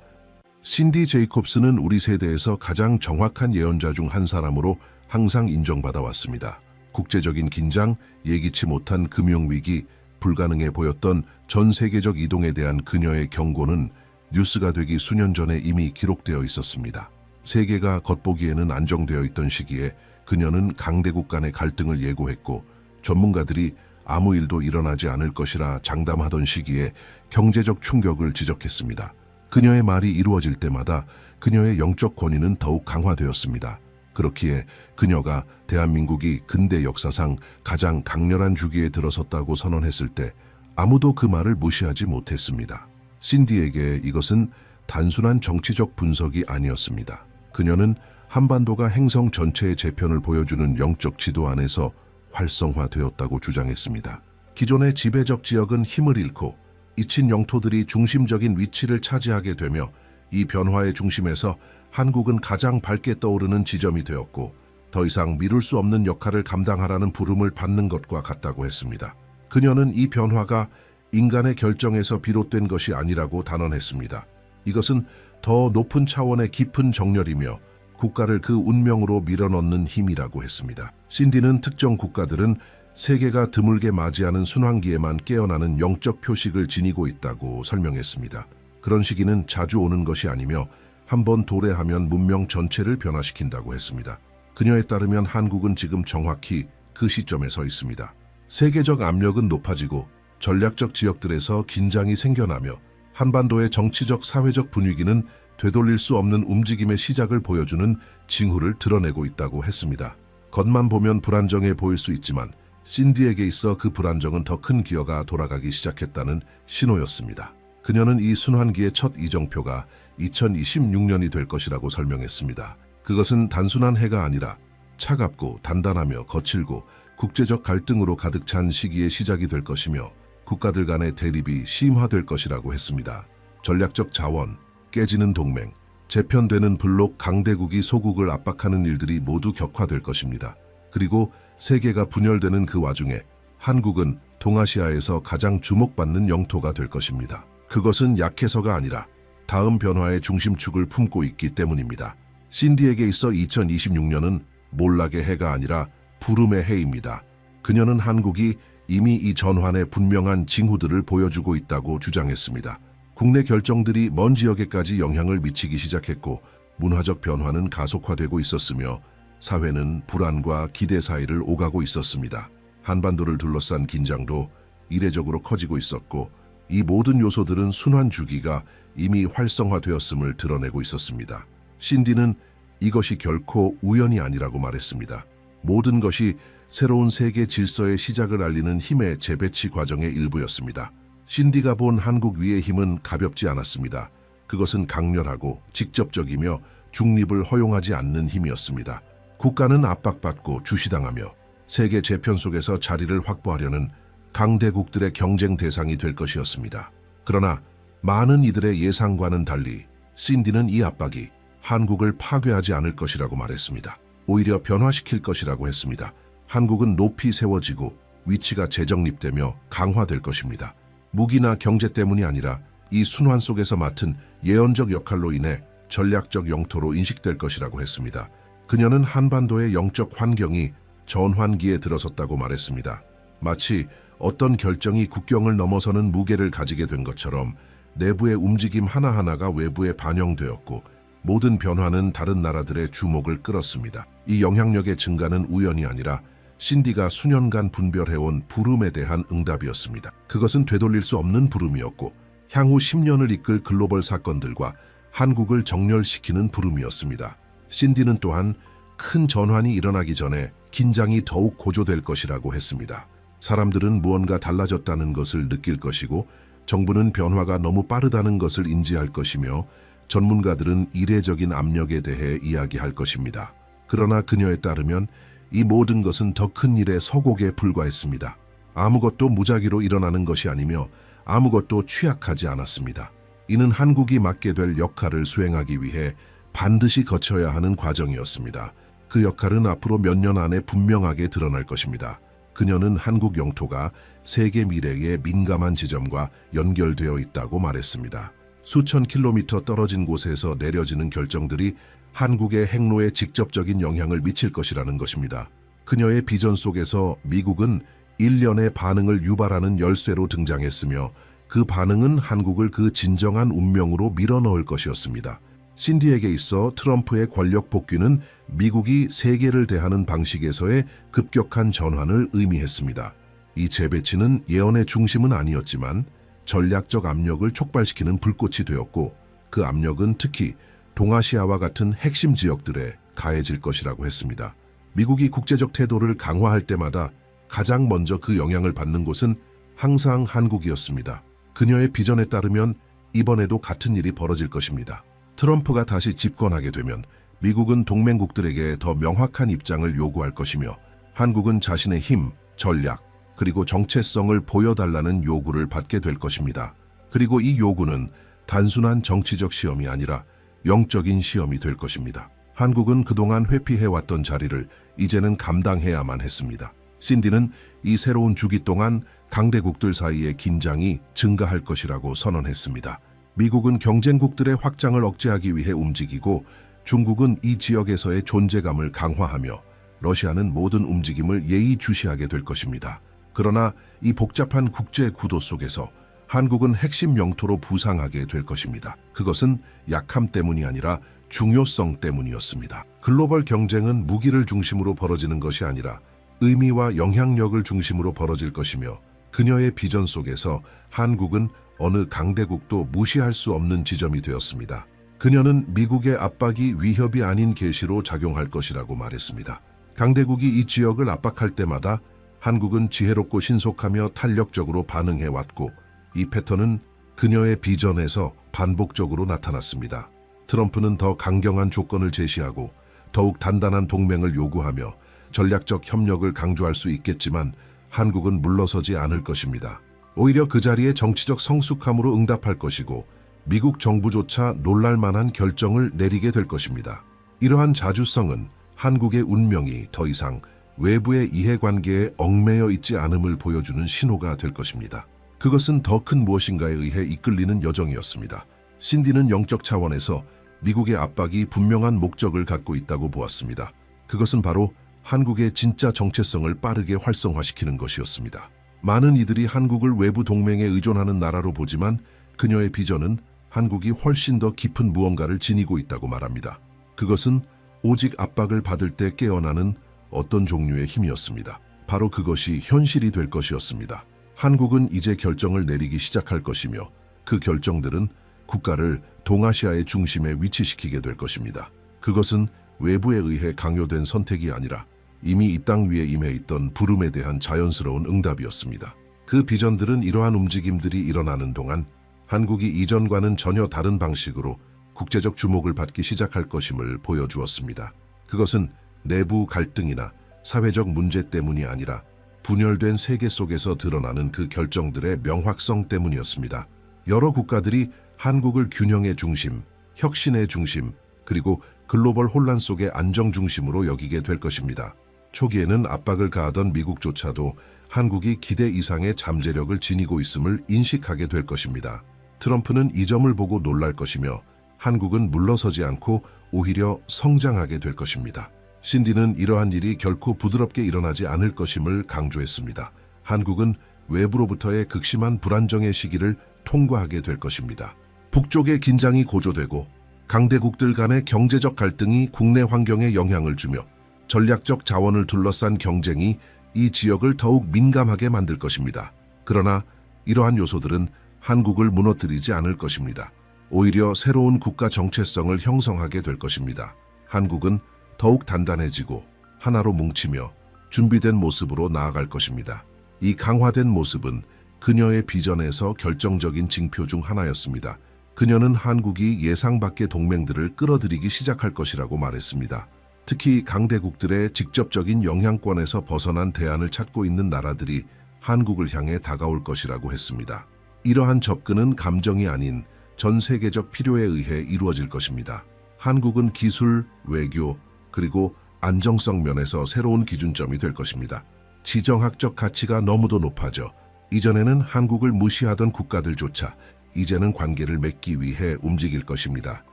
신디 제이콥스는 우리 세대에서 가장 정확한 예언자 중 한 사람으로 항상 인정받아 왔습니다. 국제적인 긴장, 예기치 못한 금융위기, 불가능해 보였던 전 세계적 이동에 대한 그녀의 경고는 뉴스가 되기 수년 전에 이미 기록되어 있었습니다. 세계가 겉보기에는 안정되어 있던 시기에 그녀는 강대국 간의 갈등을 예고했고 전문가들이 아무 일도 일어나지 않을 것이라 장담하던 시기에 경제적 충격을 지적했습니다. 그녀의 말이 이루어질 때마다 그녀의 영적 권위는 더욱 강화되었습니다. 그렇기에 그녀가 대한민국이 근대 역사상 가장 강렬한 주기에 들어섰다고 선언했을 때 아무도 그 말을 무시하지 못했습니다. 신디에게 이것은 단순한 정치적 분석이 아니었습니다. 그녀는 한반도가 행성 전체의 재편을 보여주는 영적 지도 안에서 활성화되었다고 주장했습니다. 기존의 지배적 지역은 힘을 잃고 잊힌 영토들이 중심적인 위치를 차지하게 되며 이 변화의 중심에서 한국은 가장 밝게 떠오르는 지점이 되었고 더 이상 미룰 수 없는 역할을 감당하라는 부름을 받는 것과 같다고 했습니다. 그녀는 이 변화가 인간의 결정에서 비롯된 것이 아니라고 단언했습니다. 이것은 더 높은 차원의 깊은 정렬이며 국가를 그 운명으로 밀어넣는 힘이라고 했습니다. 신디는 특정 국가들은 세계가 드물게 맞이하는 순환기에만 깨어나는 영적 표식을 지니고 있다고 설명했습니다. 그런 시기는 자주 오는 것이 아니며 한번 도래하면 문명 전체를 변화시킨다고 했습니다. 그녀에 따르면 한국은 지금 정확히 그 시점에 서 있습니다. 세계적 압력은 높아지고 전략적 지역들에서 긴장이 생겨나며 한반도의 정치적 사회적 분위기는 되돌릴 수 없는 움직임의 시작을 보여주는 징후를 드러내고 있다고 했습니다. 겉만 보면 불안정해 보일 수 있지만 신디에게 있어 그 불안정은 더 큰 기어가 돌아가기 시작했다는 신호였습니다. 그녀는 이 순환기의 첫 이정표가 2026년이 될 것이라고 설명했습니다. 그것은 단순한 해가 아니라 차갑고 단단하며 거칠고 국제적 갈등으로 가득 찬 시기의 시작이 될 것이며 국가들 간의 대립이 심화될 것이라고 했습니다. 전략적 자원, 깨지는 동맹, 재편되는 블록 강대국이 소국을 압박하는 일들이 모두 격화될 것입니다. 그리고 세계가 분열되는 그 와중에 한국은 동아시아에서 가장 주목받는 영토가 될 것입니다. 그것은 약해서가 아니라 다음 변화의 중심축을 품고 있기 때문입니다. 신디에게 있어 2026년은 몰락의 해가 아니라 부름의 해입니다. 그녀는 한국이 이미 이 전환의 분명한 징후들을 보여주고 있다고 주장했습니다. 국내 결정들이 먼 지역에까지 영향을 미치기 시작했고 문화적 변화는 가속화되고 있었으며 사회는 불안과 기대 사이를 오가고 있었습니다. 한반도를 둘러싼 긴장도 이례적으로 커지고 있었고 이 모든 요소들은 순환 주기가 이미 활성화되었음을 드러내고 있었습니다. 신디는 이것이 결코 우연이 아니라고 말했습니다. 모든 것이 새로운 세계 질서의 시작을 알리는 힘의 재배치 과정의 일부였습니다. 신디가 본 한국 위의 힘은 가볍지 않았습니다. 그것은 강렬하고 직접적이며 중립을 허용하지 않는 힘이었습니다. 국가는 압박받고 주시당하며 세계 재편 속에서 자리를 확보하려는 강대국들의 경쟁 대상이 될 것이었습니다. 그러나 많은 이들의 예상과는 달리 신디는 이 압박이 한국을 파괴하지 않을 것이라고 말했습니다. 오히려 변화시킬 것이라고 했습니다. 한국은 높이 세워지고 위치가 재정립되며 강화될 것입니다. 무기나 경제 때문이 아니라 이 순환 속에서 맡은 예언적 역할로 인해 전략적 영토로 인식될 것이라고 했습니다. 그녀는 한반도의 영적 환경이 전환기에 들어섰다고 말했습니다. 마치 어떤 결정이 국경을 넘어서는 무게를 가지게 된 것처럼 내부의 움직임 하나하나가 외부에 반영되었고 모든 변화는 다른 나라들의 주목을 끌었습니다. 이 영향력의 증가는 우연이 아니라 신디가 수년간 분별해온 부름에 대한 응답이었습니다. 그것은 되돌릴 수 없는 부름이었고 향후 10년을 이끌 글로벌 사건들과 한국을 정렬시키는 부름이었습니다. 신디는 또한 큰 전환이 일어나기 전에 긴장이 더욱 고조될 것이라고 했습니다. 사람들은 무언가 달라졌다는 것을 느낄 것이고 정부는 변화가 너무 빠르다는 것을 인지할 것이며 전문가들은 이례적인 압력에 대해 이야기할 것입니다. 그러나 그녀에 따르면 이 모든 것은 더 큰 일의 서곡에 불과했습니다. 아무것도 무작위로 일어나는 것이 아니며 아무것도 취약하지 않았습니다. 이는 한국이 맡게 될 역할을 수행하기 위해 반드시 거쳐야 하는 과정이었습니다. 그 역할은 앞으로 몇 년 안에 분명하게 드러날 것입니다. 그녀는 한국 영토가 세계 미래의 민감한 지점과 연결되어 있다고 말했습니다. 수천 킬로미터 떨어진 곳에서 내려지는 결정들이 한국의 행로에 직접적인 영향을 미칠 것이라는 것입니다. 그녀의 비전 속에서 미국은 일련의 반응을 유발하는 열쇠로 등장했으며 그 반응은 한국을 그 진정한 운명으로 밀어넣을 것이었습니다. 신디에게 있어 트럼프의 권력 복귀는 미국이 세계를 대하는 방식에서의 급격한 전환을 의미했습니다. 이 재배치는 예언의 중심은 아니었지만 전략적 압력을 촉발시키는 불꽃이 되었고 그 압력은 특히 동아시아와 같은 핵심 지역들에 가해질 것이라고 했습니다. 미국이 국제적 태도를 강화할 때마다 가장 먼저 그 영향을 받는 곳은 항상 한국이었습니다. 그녀의 비전에 따르면 이번에도 같은 일이 벌어질 것입니다. 트럼프가 다시 집권하게 되면 미국은 동맹국들에게 더 명확한 입장을 요구할 것이며 한국은 자신의 힘, 전략, 그리고 정체성을 보여달라는 요구를 받게 될 것입니다. 그리고 이 요구는 단순한 정치적 시험이 아니라 영적인 시험이 될 것입니다. 한국은 그동안 회피해왔던 자리를 이제는 감당해야만 했습니다. 신디는 이 새로운 주기 동안 강대국들 사이의 긴장이 증가할 것이라고 선언했습니다. 미국은 경쟁국들의 확장을 억제하기 위해 움직이고 중국은 이 지역에서의 존재감을 강화하며 러시아는 모든 움직임을 예의주시하게 될 것입니다. 그러나 이 복잡한 국제 구도 속에서 한국은 핵심 영토로 부상하게 될 것입니다. 그것은 약함 때문이 아니라 중요성 때문이었습니다. 글로벌 경쟁은 무기를 중심으로 벌어지는 것이 아니라 의미와 영향력을 중심으로 벌어질 것이며 그녀의 비전 속에서 한국은 어느 강대국도 무시할 수 없는 지점이 되었습니다. 그녀는 미국의 압박이 위협이 아닌 계시로 작용할 것이라고 말했습니다. 강대국이 이 지역을 압박할 때마다 한국은 지혜롭고 신속하며 탄력적으로 반응해왔고 이 패턴은 그녀의 비전에서 반복적으로 나타났습니다. 트럼프는 더 강경한 조건을 제시하고 더욱 단단한 동맹을 요구하며 전략적 협력을 강조할 수 있겠지만 한국은 물러서지 않을 것입니다. 오히려 그 자리에 정치적 성숙함으로 응답할 것이고 미국 정부조차 놀랄 만한 결정을 내리게 될 것입니다. 이러한 자주성은 한국의 운명이 더 이상 외부의 이해관계에 얽매여 있지 않음을 보여주는 신호가 될 것입니다. 그것은 더 큰 무엇인가에 의해 이끌리는 여정이었습니다. 신디는 영적 차원에서 미국의 압박이 분명한 목적을 갖고 있다고 보았습니다. 그것은 바로 한국의 진짜 정체성을 빠르게 활성화시키는 것이었습니다. 많은 이들이 한국을 외부 동맹에 의존하는 나라로 보지만 그녀의 비전은 한국이 훨씬 더 깊은 무언가를 지니고 있다고 말합니다. 그것은 오직 압박을 받을 때 깨어나는 어떤 종류의 힘이었습니다. 바로 그것이 현실이 될 것이었습니다. 한국은 이제 결정을 내리기 시작할 것이며 그 결정들은 국가를 동아시아의 중심에 위치시키게 될 것입니다. 그것은 외부에 의해 강요된 선택이 아니라 이미 이 땅 위에 임해 있던 부름에 대한 자연스러운 응답이었습니다. 그 비전들은 이러한 움직임들이 일어나는 동안 한국이 이전과는 전혀 다른 방식으로 국제적 주목을 받기 시작할 것임을 보여주었습니다. 그것은 내부 갈등이나 사회적 문제 때문이 아니라 분열된 세계 속에서 드러나는 그 결정들의 명확성 때문이었습니다. 여러 국가들이 한국을 균형의 중심, 혁신의 중심, 그리고 글로벌 혼란 속의 안정 중심으로 여기게 될 것입니다. 초기에는 압박을 가하던 미국조차도 한국이 기대 이상의 잠재력을 지니고 있음을 인식하게 될 것입니다. 트럼프는 이 점을 보고 놀랄 것이며 한국은 물러서지 않고 오히려 성장하게 될 것입니다. 신디는 이러한 일이 결코 부드럽게 일어나지 않을 것임을 강조했습니다. 한국은 외부로부터의 극심한 불안정의 시기를 통과하게 될 것입니다. 북쪽의 긴장이 고조되고 강대국들 간의 경제적 갈등이 국내 환경에 영향을 주며 전략적 자원을 둘러싼 경쟁이 이 지역을 더욱 민감하게 만들 것입니다. 그러나 이러한 요소들은 한국을 무너뜨리지 않을 것입니다. 오히려 새로운 국가 정체성을 형성하게 될 것입니다. 한국은 더욱 단단해지고 하나로 뭉치며 준비된 모습으로 나아갈 것입니다. 이 강화된 모습은 그녀의 비전에서 결정적인 징표 중 하나였습니다. 그녀는 한국이 예상 밖의 동맹들을 끌어들이기 시작할 것이라고 말했습니다. 특히 강대국들의 직접적인 영향권에서 벗어난 대안을 찾고 있는 나라들이 한국을 향해 다가올 것이라고 했습니다. 이러한 접근은 감정이 아닌 전 세계적 필요에 의해 이루어질 것입니다. 한국은 기술, 외교, 그리고 안정성 면에서 새로운 기준점이 될 것입니다. 지정학적 가치가 너무도 높아져 이전에는 한국을 무시하던 국가들조차 이제는 관계를 맺기 위해 움직일 것입니다.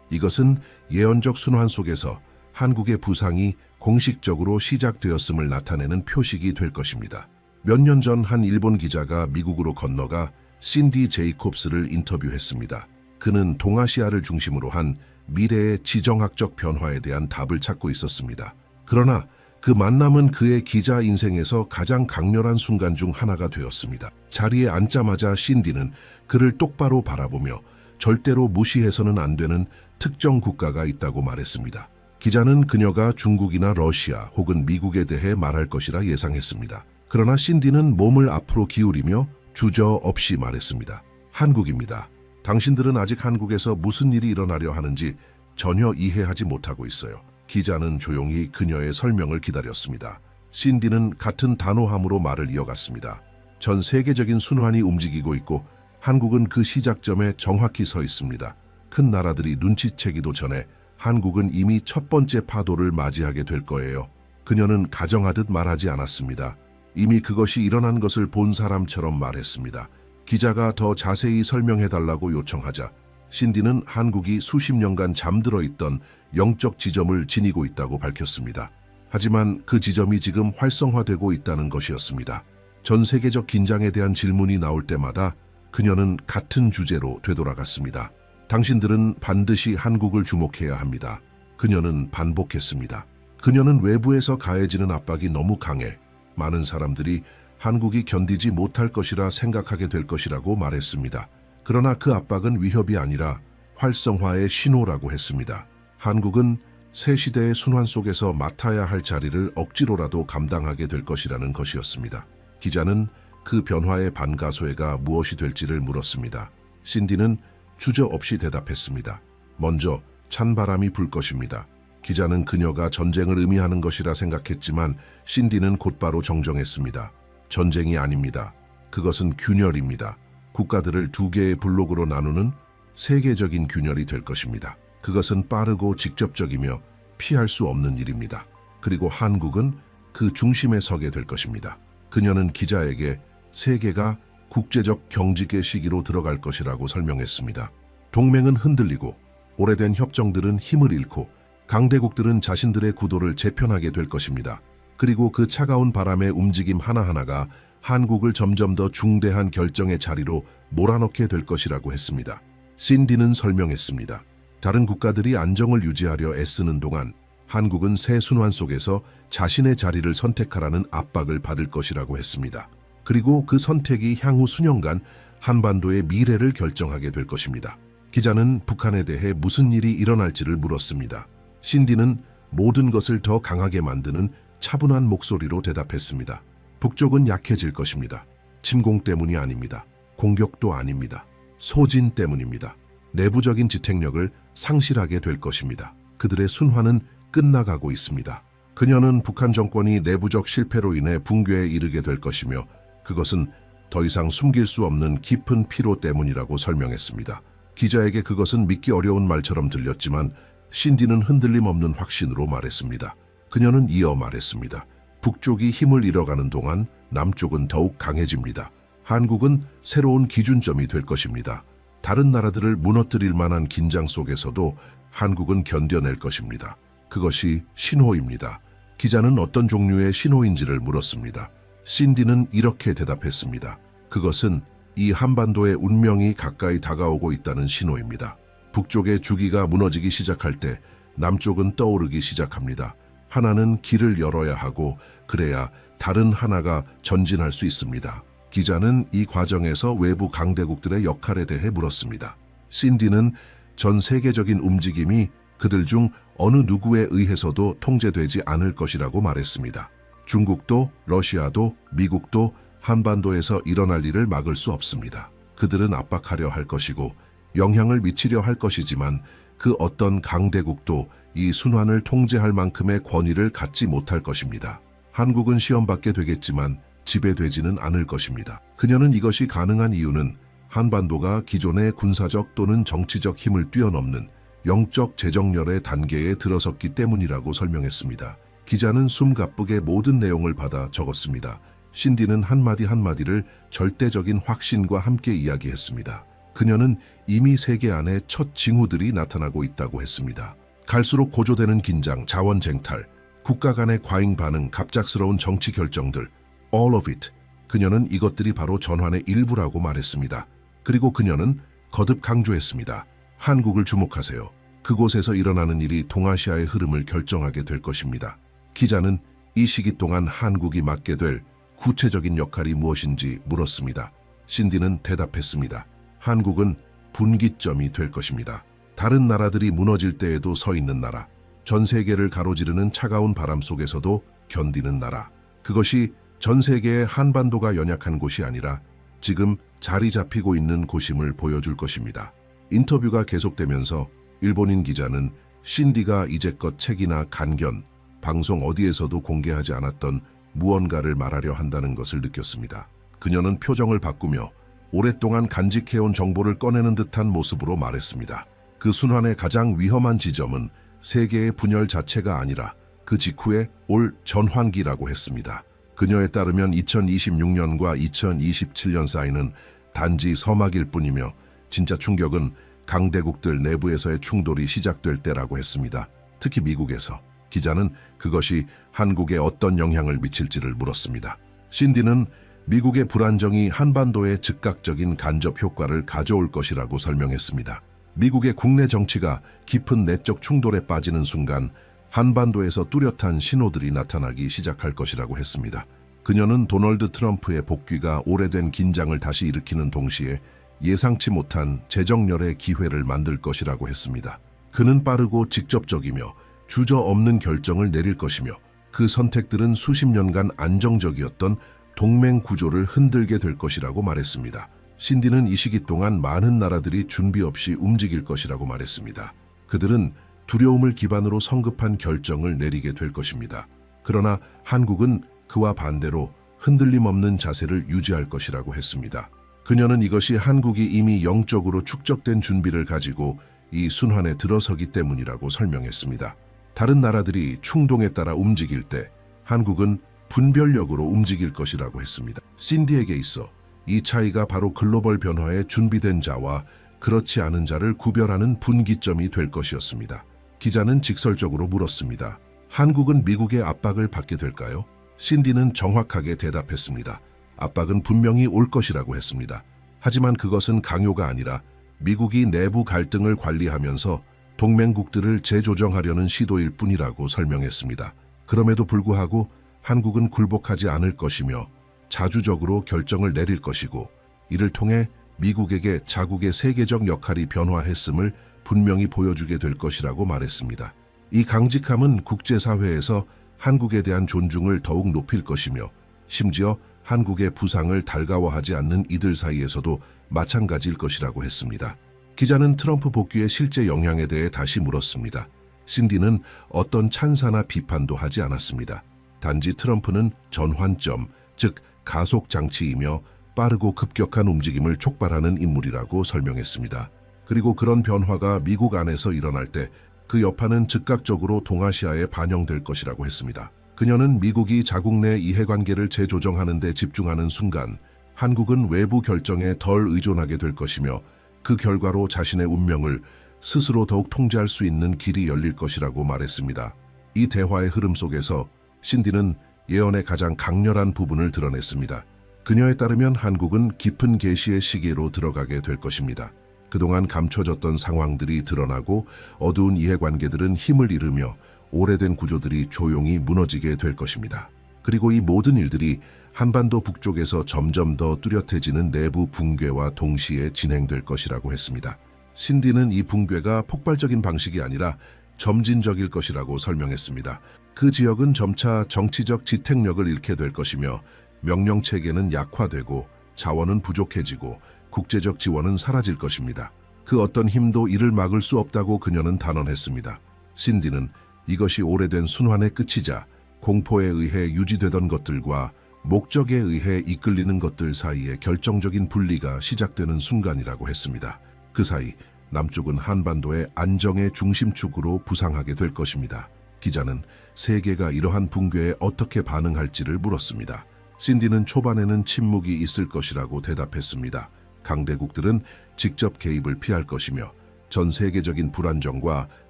이것은 예언적 순환 속에서 한국의 부상이 공식적으로 시작되었음을 나타내는 표식이 될 것입니다. 몇 년 전 한 일본 기자가 미국으로 건너가 신디 제이콥스를 인터뷰했습니다. 그는 동아시아를 중심으로 한 미래의 지정학적 변화에 대한 답을 찾고 있었습니다. 그러나 그 만남은 그의 기자 인생에서 가장 강렬한 순간 중 하나가 되었습니다. 자리에 앉자마자 신디는 그를 똑바로 바라보며 절대로 무시해서는 안 되는 특정 국가가 있다고 말했습니다. 기자는 그녀가 중국이나 러시아 혹은 미국에 대해 말할 것이라 예상했습니다. 그러나 신디는 몸을 앞으로 기울이며 주저없이 말했습니다. 한국입니다. 당신들은 아직 한국에서 무슨 일이 일어나려 하는지 전혀 이해하지 못하고 있어요. 기자는 조용히 그녀의 설명을 기다렸습니다. 신디는 같은 단호함으로 말을 이어갔습니다. 전 세계적인 순환이 움직이고 있고 한국은 그 시작점에 정확히 서 있습니다. 큰 나라들이 눈치채기도 전에 한국은 이미 첫 번째 파도를 맞이하게 될 거예요. 그녀는 가정하듯 말하지 않았습니다. 이미 그것이 일어난 것을 본 사람처럼 말했습니다. 기자가 더 자세히 설명해달라고 요청하자 신디는 한국이 수십 년간 잠들어 있던 영적 지점을 지니고 있다고 밝혔습니다. 하지만 그 지점이 지금 활성화되고 있다는 것이었습니다. 전 세계적 긴장에 대한 질문이 나올 때마다 그녀는 같은 주제로 되돌아갔습니다. 당신들은 반드시 한국을 주목해야 합니다. 그녀는 반복했습니다. 그녀는 외부에서 가해지는 압박이 너무 강해 많은 사람들이 한국이 견디지 못할 것이라 생각하게 될 것이라고 말했습니다. 그러나 그 압박은 위협이 아니라 활성화의 신호라고 했습니다. 한국은 새 시대의 순환 속에서 맡아야 할 자리를 억지로라도 감당하게 될 것이라는 것이었습니다. 기자는 그 변화의 반가소회가 무엇이 될지를 물었습니다. 신디는 주저없이 대답했습니다. 먼저 찬바람이 불 것입니다. 기자는 그녀가 전쟁을 의미하는 것이라 생각했지만 신디는 곧바로 정정했습니다. 전쟁이 아닙니다. 그것은 균열입니다. 국가들을 두 개의 블록으로 나누는 세계적인 균열이 될 것입니다. 그것은 빠르고 직접적이며 피할 수 없는 일입니다. 그리고 한국은 그 중심에 서게 될 것입니다. 그녀는 기자에게 세계가 국제적 경직의 시기로 들어갈 것이라고 설명했습니다. 동맹은 흔들리고 오래된 협정들은 힘을 잃고 강대국들은 자신들의 구도를 재편하게 될 것입니다. 그리고 그 차가운 바람의 움직임 하나하나가 한국을 점점 더 중대한 결정의 자리로 몰아넣게 될 것이라고 했습니다. 신디는 설명했습니다. 다른 국가들이 안정을 유지하려 애쓰는 동안 한국은 새 순환 속에서 자신의 자리를 선택하라는 압박을 받을 것이라고 했습니다. 그리고 그 선택이 향후 수년간 한반도의 미래를 결정하게 될 것입니다. 기자는 북한에 대해 무슨 일이 일어날지를 물었습니다. 신디는 모든 것을 더 강하게 만드는 차분한 목소리로 대답했습니다. 북쪽은 약해질 것입니다. 침공 때문이 아닙니다. 공격도 아닙니다. 소진 때문입니다. 내부적인 지탱력을 상실하게 될 것입니다. 그들의 순환은 끝나가고 있습니다. 그녀는 북한 정권이 내부적 실패로 인해 붕괴에 이르게 될 것이며 그것은 더 이상 숨길 수 없는 깊은 피로 때문이라고 설명했습니다. 기자에게 그것은 믿기 어려운 말처럼 들렸지만 신디는 흔들림 없는 확신으로 말했습니다. 그녀는 이어 말했습니다. 북쪽이 힘을 잃어가는 동안 남쪽은 더욱 강해집니다. 한국은 새로운 기준점이 될 것입니다. 다른 나라들을 무너뜨릴 만한 긴장 속에서도 한국은 견뎌낼 것입니다. 그것이 신호입니다. 기자는 어떤 종류의 신호인지를 물었습니다. 신디는 이렇게 대답했습니다. 그것은 이 한반도의 운명이 가까이 다가오고 있다는 신호입니다. 북쪽의 주기가 무너지기 시작할 때 남쪽은 떠오르기 시작합니다. 하나는 길을 열어야 하고 그래야 다른 하나가 전진할 수 있습니다. 기자는 이 과정에서 외부 강대국들의 역할에 대해 물었습니다. 신디는 전 세계적인 움직임이 그들 중 어느 누구에 의해서도 통제되지 않을 것이라고 말했습니다. 중국도, 러시아도, 미국도 한반도에서 일어날 일을 막을 수 없습니다. 그들은 압박하려 할 것이고 영향을 미치려 할 것이지만 그 어떤 강대국도 이 순환을 통제할 만큼의 권위를 갖지 못할 것입니다. 한국은 시험받게 되겠지만 지배되지는 않을 것입니다. 그녀는 이것이 가능한 이유는 한반도가 기존의 군사적 또는 정치적 힘을 뛰어넘는 영적 재정렬의 단계에 들어섰기 때문이라고 설명했습니다. 기자는 숨가쁘게 모든 내용을 받아 적었습니다. 신디는 한마디 한마디를 절대적인 확신과 함께 이야기했습니다. 그녀는 이미 세계 안에 첫 징후들이 나타나고 있다고 했습니다. 갈수록 고조되는 긴장, 자원 쟁탈, 국가 간의 과잉 반응, 갑작스러운 정치 결정들, all of it. 그녀는 이것들이 바로 전환의 일부라고 말했습니다. 그리고 그녀는 거듭 강조했습니다. 한국을 주목하세요. 그곳에서 일어나는 일이 동아시아의 흐름을 결정하게 될 것입니다. 기자는 이 시기 동안 한국이 맡게 될 구체적인 역할이 무엇인지 물었습니다. 신디는 대답했습니다. 한국은 분기점이 될 것입니다. 다른 나라들이 무너질 때에도 서 있는 나라, 전 세계를 가로지르는 차가운 바람 속에서도 견디는 나라. 그것이 전 세계의 한반도가 연약한 곳이 아니라 지금 자리 잡히고 있는 곳임을 보여줄 것입니다. 인터뷰가 계속되면서 일본인 기자는 신디가 이제껏 책이나 간견, 방송 어디에서도 공개하지 않았던 무언가를 말하려 한다는 것을 느꼈습니다. 그녀는 표정을 바꾸며 오랫동안 간직해온 정보를 꺼내는 듯한 모습으로 말했습니다. 그 순환의 가장 위험한 지점은 세계의 분열 자체가 아니라 그 직후에 올 전환기라고 했습니다. 그녀에 따르면 2026년과 2027년 사이는 단지 서막일 뿐이며 진짜 충격은 강대국들 내부에서의 충돌이 시작될 때라고 했습니다. 특히 미국에서. 기자는 그것이 한국에 어떤 영향을 미칠지를 물었습니다. 신디는 미국의 불안정이 한반도에 즉각적인 간접 효과를 가져올 것이라고 설명했습니다. 미국의 국내 정치가 깊은 내적 충돌에 빠지는 순간 한반도에서 뚜렷한 신호들이 나타나기 시작할 것이라고 했습니다. 그녀는 도널드 트럼프의 복귀가 오래된 긴장을 다시 일으키는 동시에 예상치 못한 재정렬의 기회를 만들 것이라고 했습니다. 그는 빠르고 직접적이며 주저없는 결정을 내릴 것이며 그 선택들은 수십 년간 안정적이었던 동맹 구조를 흔들게 될 것이라고 말했습니다. 신디는 이 시기 동안 많은 나라들이 준비 없이 움직일 것이라고 말했습니다. 그들은 두려움을 기반으로 성급한 결정을 내리게 될 것입니다. 그러나 한국은 그와 반대로 흔들림 없는 자세를 유지할 것이라고 했습니다. 그녀는 이것이 한국이 이미 영적으로 축적된 준비를 가지고 이 순환에 들어서기 때문이라고 설명했습니다. 다른 나라들이 충동에 따라 움직일 때 한국은 분별력으로 움직일 것이라고 했습니다. 신디에게 있어 이 차이가 바로 글로벌 변화에 준비된 자와 그렇지 않은 자를 구별하는 분기점이 될 것이었습니다. 기자는 직설적으로 물었습니다. 한국은 미국의 압박을 받게 될까요? 신디는 정확하게 대답했습니다. 압박은 분명히 올 것이라고 했습니다. 하지만 그것은 강요가 아니라 미국이 내부 갈등을 관리하면서 동맹국들을 재조정하려는 시도일 뿐이라고 설명했습니다. 그럼에도 불구하고 한국은 굴복하지 않을 것이며 자주적으로 결정을 내릴 것이고 이를 통해 미국에게 자국의 세계적 역할이 변화했음을 분명히 보여주게 될 것이라고 말했습니다. 이 강직함은 국제사회에서 한국에 대한 존중을 더욱 높일 것이며 심지어 한국의 부상을 달가워하지 않는 이들 사이에서도 마찬가지일 것이라고 했습니다. 기자는 트럼프 복귀의 실제 영향에 대해 다시 물었습니다. 신디는 어떤 찬사나 비판도 하지 않았습니다. 단지 트럼프는 전환점, 즉 가속 장치이며 빠르고 급격한 움직임을 촉발하는 인물이라고 설명했습니다. 그리고 그런 변화가 미국 안에서 일어날 때 그 여파는 즉각적으로 동아시아에 반영될 것이라고 했습니다. 그녀는 미국이 자국 내 이해관계를 재조정하는 데 집중하는 순간 한국은 외부 결정에 덜 의존하게 될 것이며 그 결과로 자신의 운명을 스스로 더욱 통제할 수 있는 길이 열릴 것이라고 말했습니다. 이 대화의 흐름 속에서 신디는 예언의 가장 강렬한 부분을 드러냈습니다. 그녀에 따르면 한국은 깊은 계시의 시기로 들어가게 될 것입니다. 그동안 감춰졌던 상황들이 드러나고 어두운 이해관계들은 힘을 잃으며 오래된 구조들이 조용히 무너지게 될 것입니다. 그리고 이 모든 일들이 한반도 북쪽에서 점점 더 뚜렷해지는 내부 붕괴와 동시에 진행될 것이라고 했습니다. 신디는 이 붕괴가 폭발적인 방식이 아니라 점진적일 것이라고 설명했습니다. 그 지역은 점차 정치적 지탱력을 잃게 될 것이며 명령체계는 약화되고 자원은 부족해지고 국제적 지원은 사라질 것입니다. 그 어떤 힘도 이를 막을 수 없다고 그녀는 단언했습니다. 신디는 이것이 오래된 순환의 끝이자 공포에 의해 유지되던 것들과 목적에 의해 이끌리는 것들 사이의 결정적인 분리가 시작되는 순간이라고 했습니다. 그 사이 남쪽은 한반도의 안정의 중심축으로 부상하게 될 것입니다. 기자는 세계가 이러한 붕괴에 어떻게 반응할지를 물었습니다. 신디는 초반에는 침묵이 있을 것이라고 대답했습니다. 강대국들은 직접 개입을 피할 것이며 전 세계적인 불안정과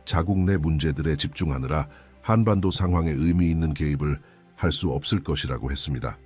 자국 내 문제들에 집중하느라 한반도 상황에 의미 있는 개입을 할 수 없을 것이라고 했습니다.